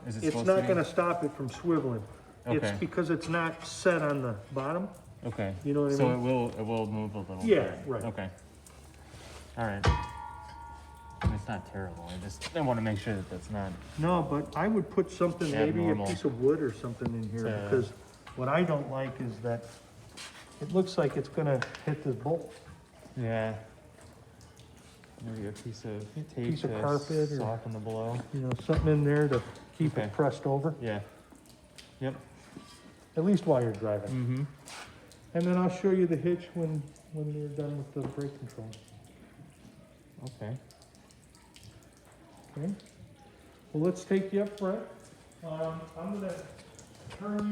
S2: Is it
S1: it's
S2: supposed
S1: not
S2: to be?
S1: gonna stop it from swiveling. It's
S2: Okay.
S1: because it's not set on the bottom.
S2: Okay.
S1: You know what I
S2: So
S1: mean?
S2: it will move a little
S1: Yeah,
S2: bit.
S1: right.
S2: Okay. All right. It's not terrible. I want to make sure that that's not.
S1: No, but I would put something, maybe a
S2: Abnormal.
S1: piece of wood or something in here,
S2: To-
S1: because what I don't like is that it looks like it's gonna hit this bolt.
S2: Yeah. Maybe a piece of tape
S1: Piece of
S2: to
S1: carpet or-
S2: soften the blow.
S1: You know, something in there to keep
S2: Okay.
S1: it pressed over,
S2: Yeah. Yep.
S1: at least while you're driving.
S2: Mm-hmm.
S1: And then I'll show you the hitch when we're done with the brake control.
S2: Okay.
S1: Okay? Well, let's take you up front. I'm gonna turn you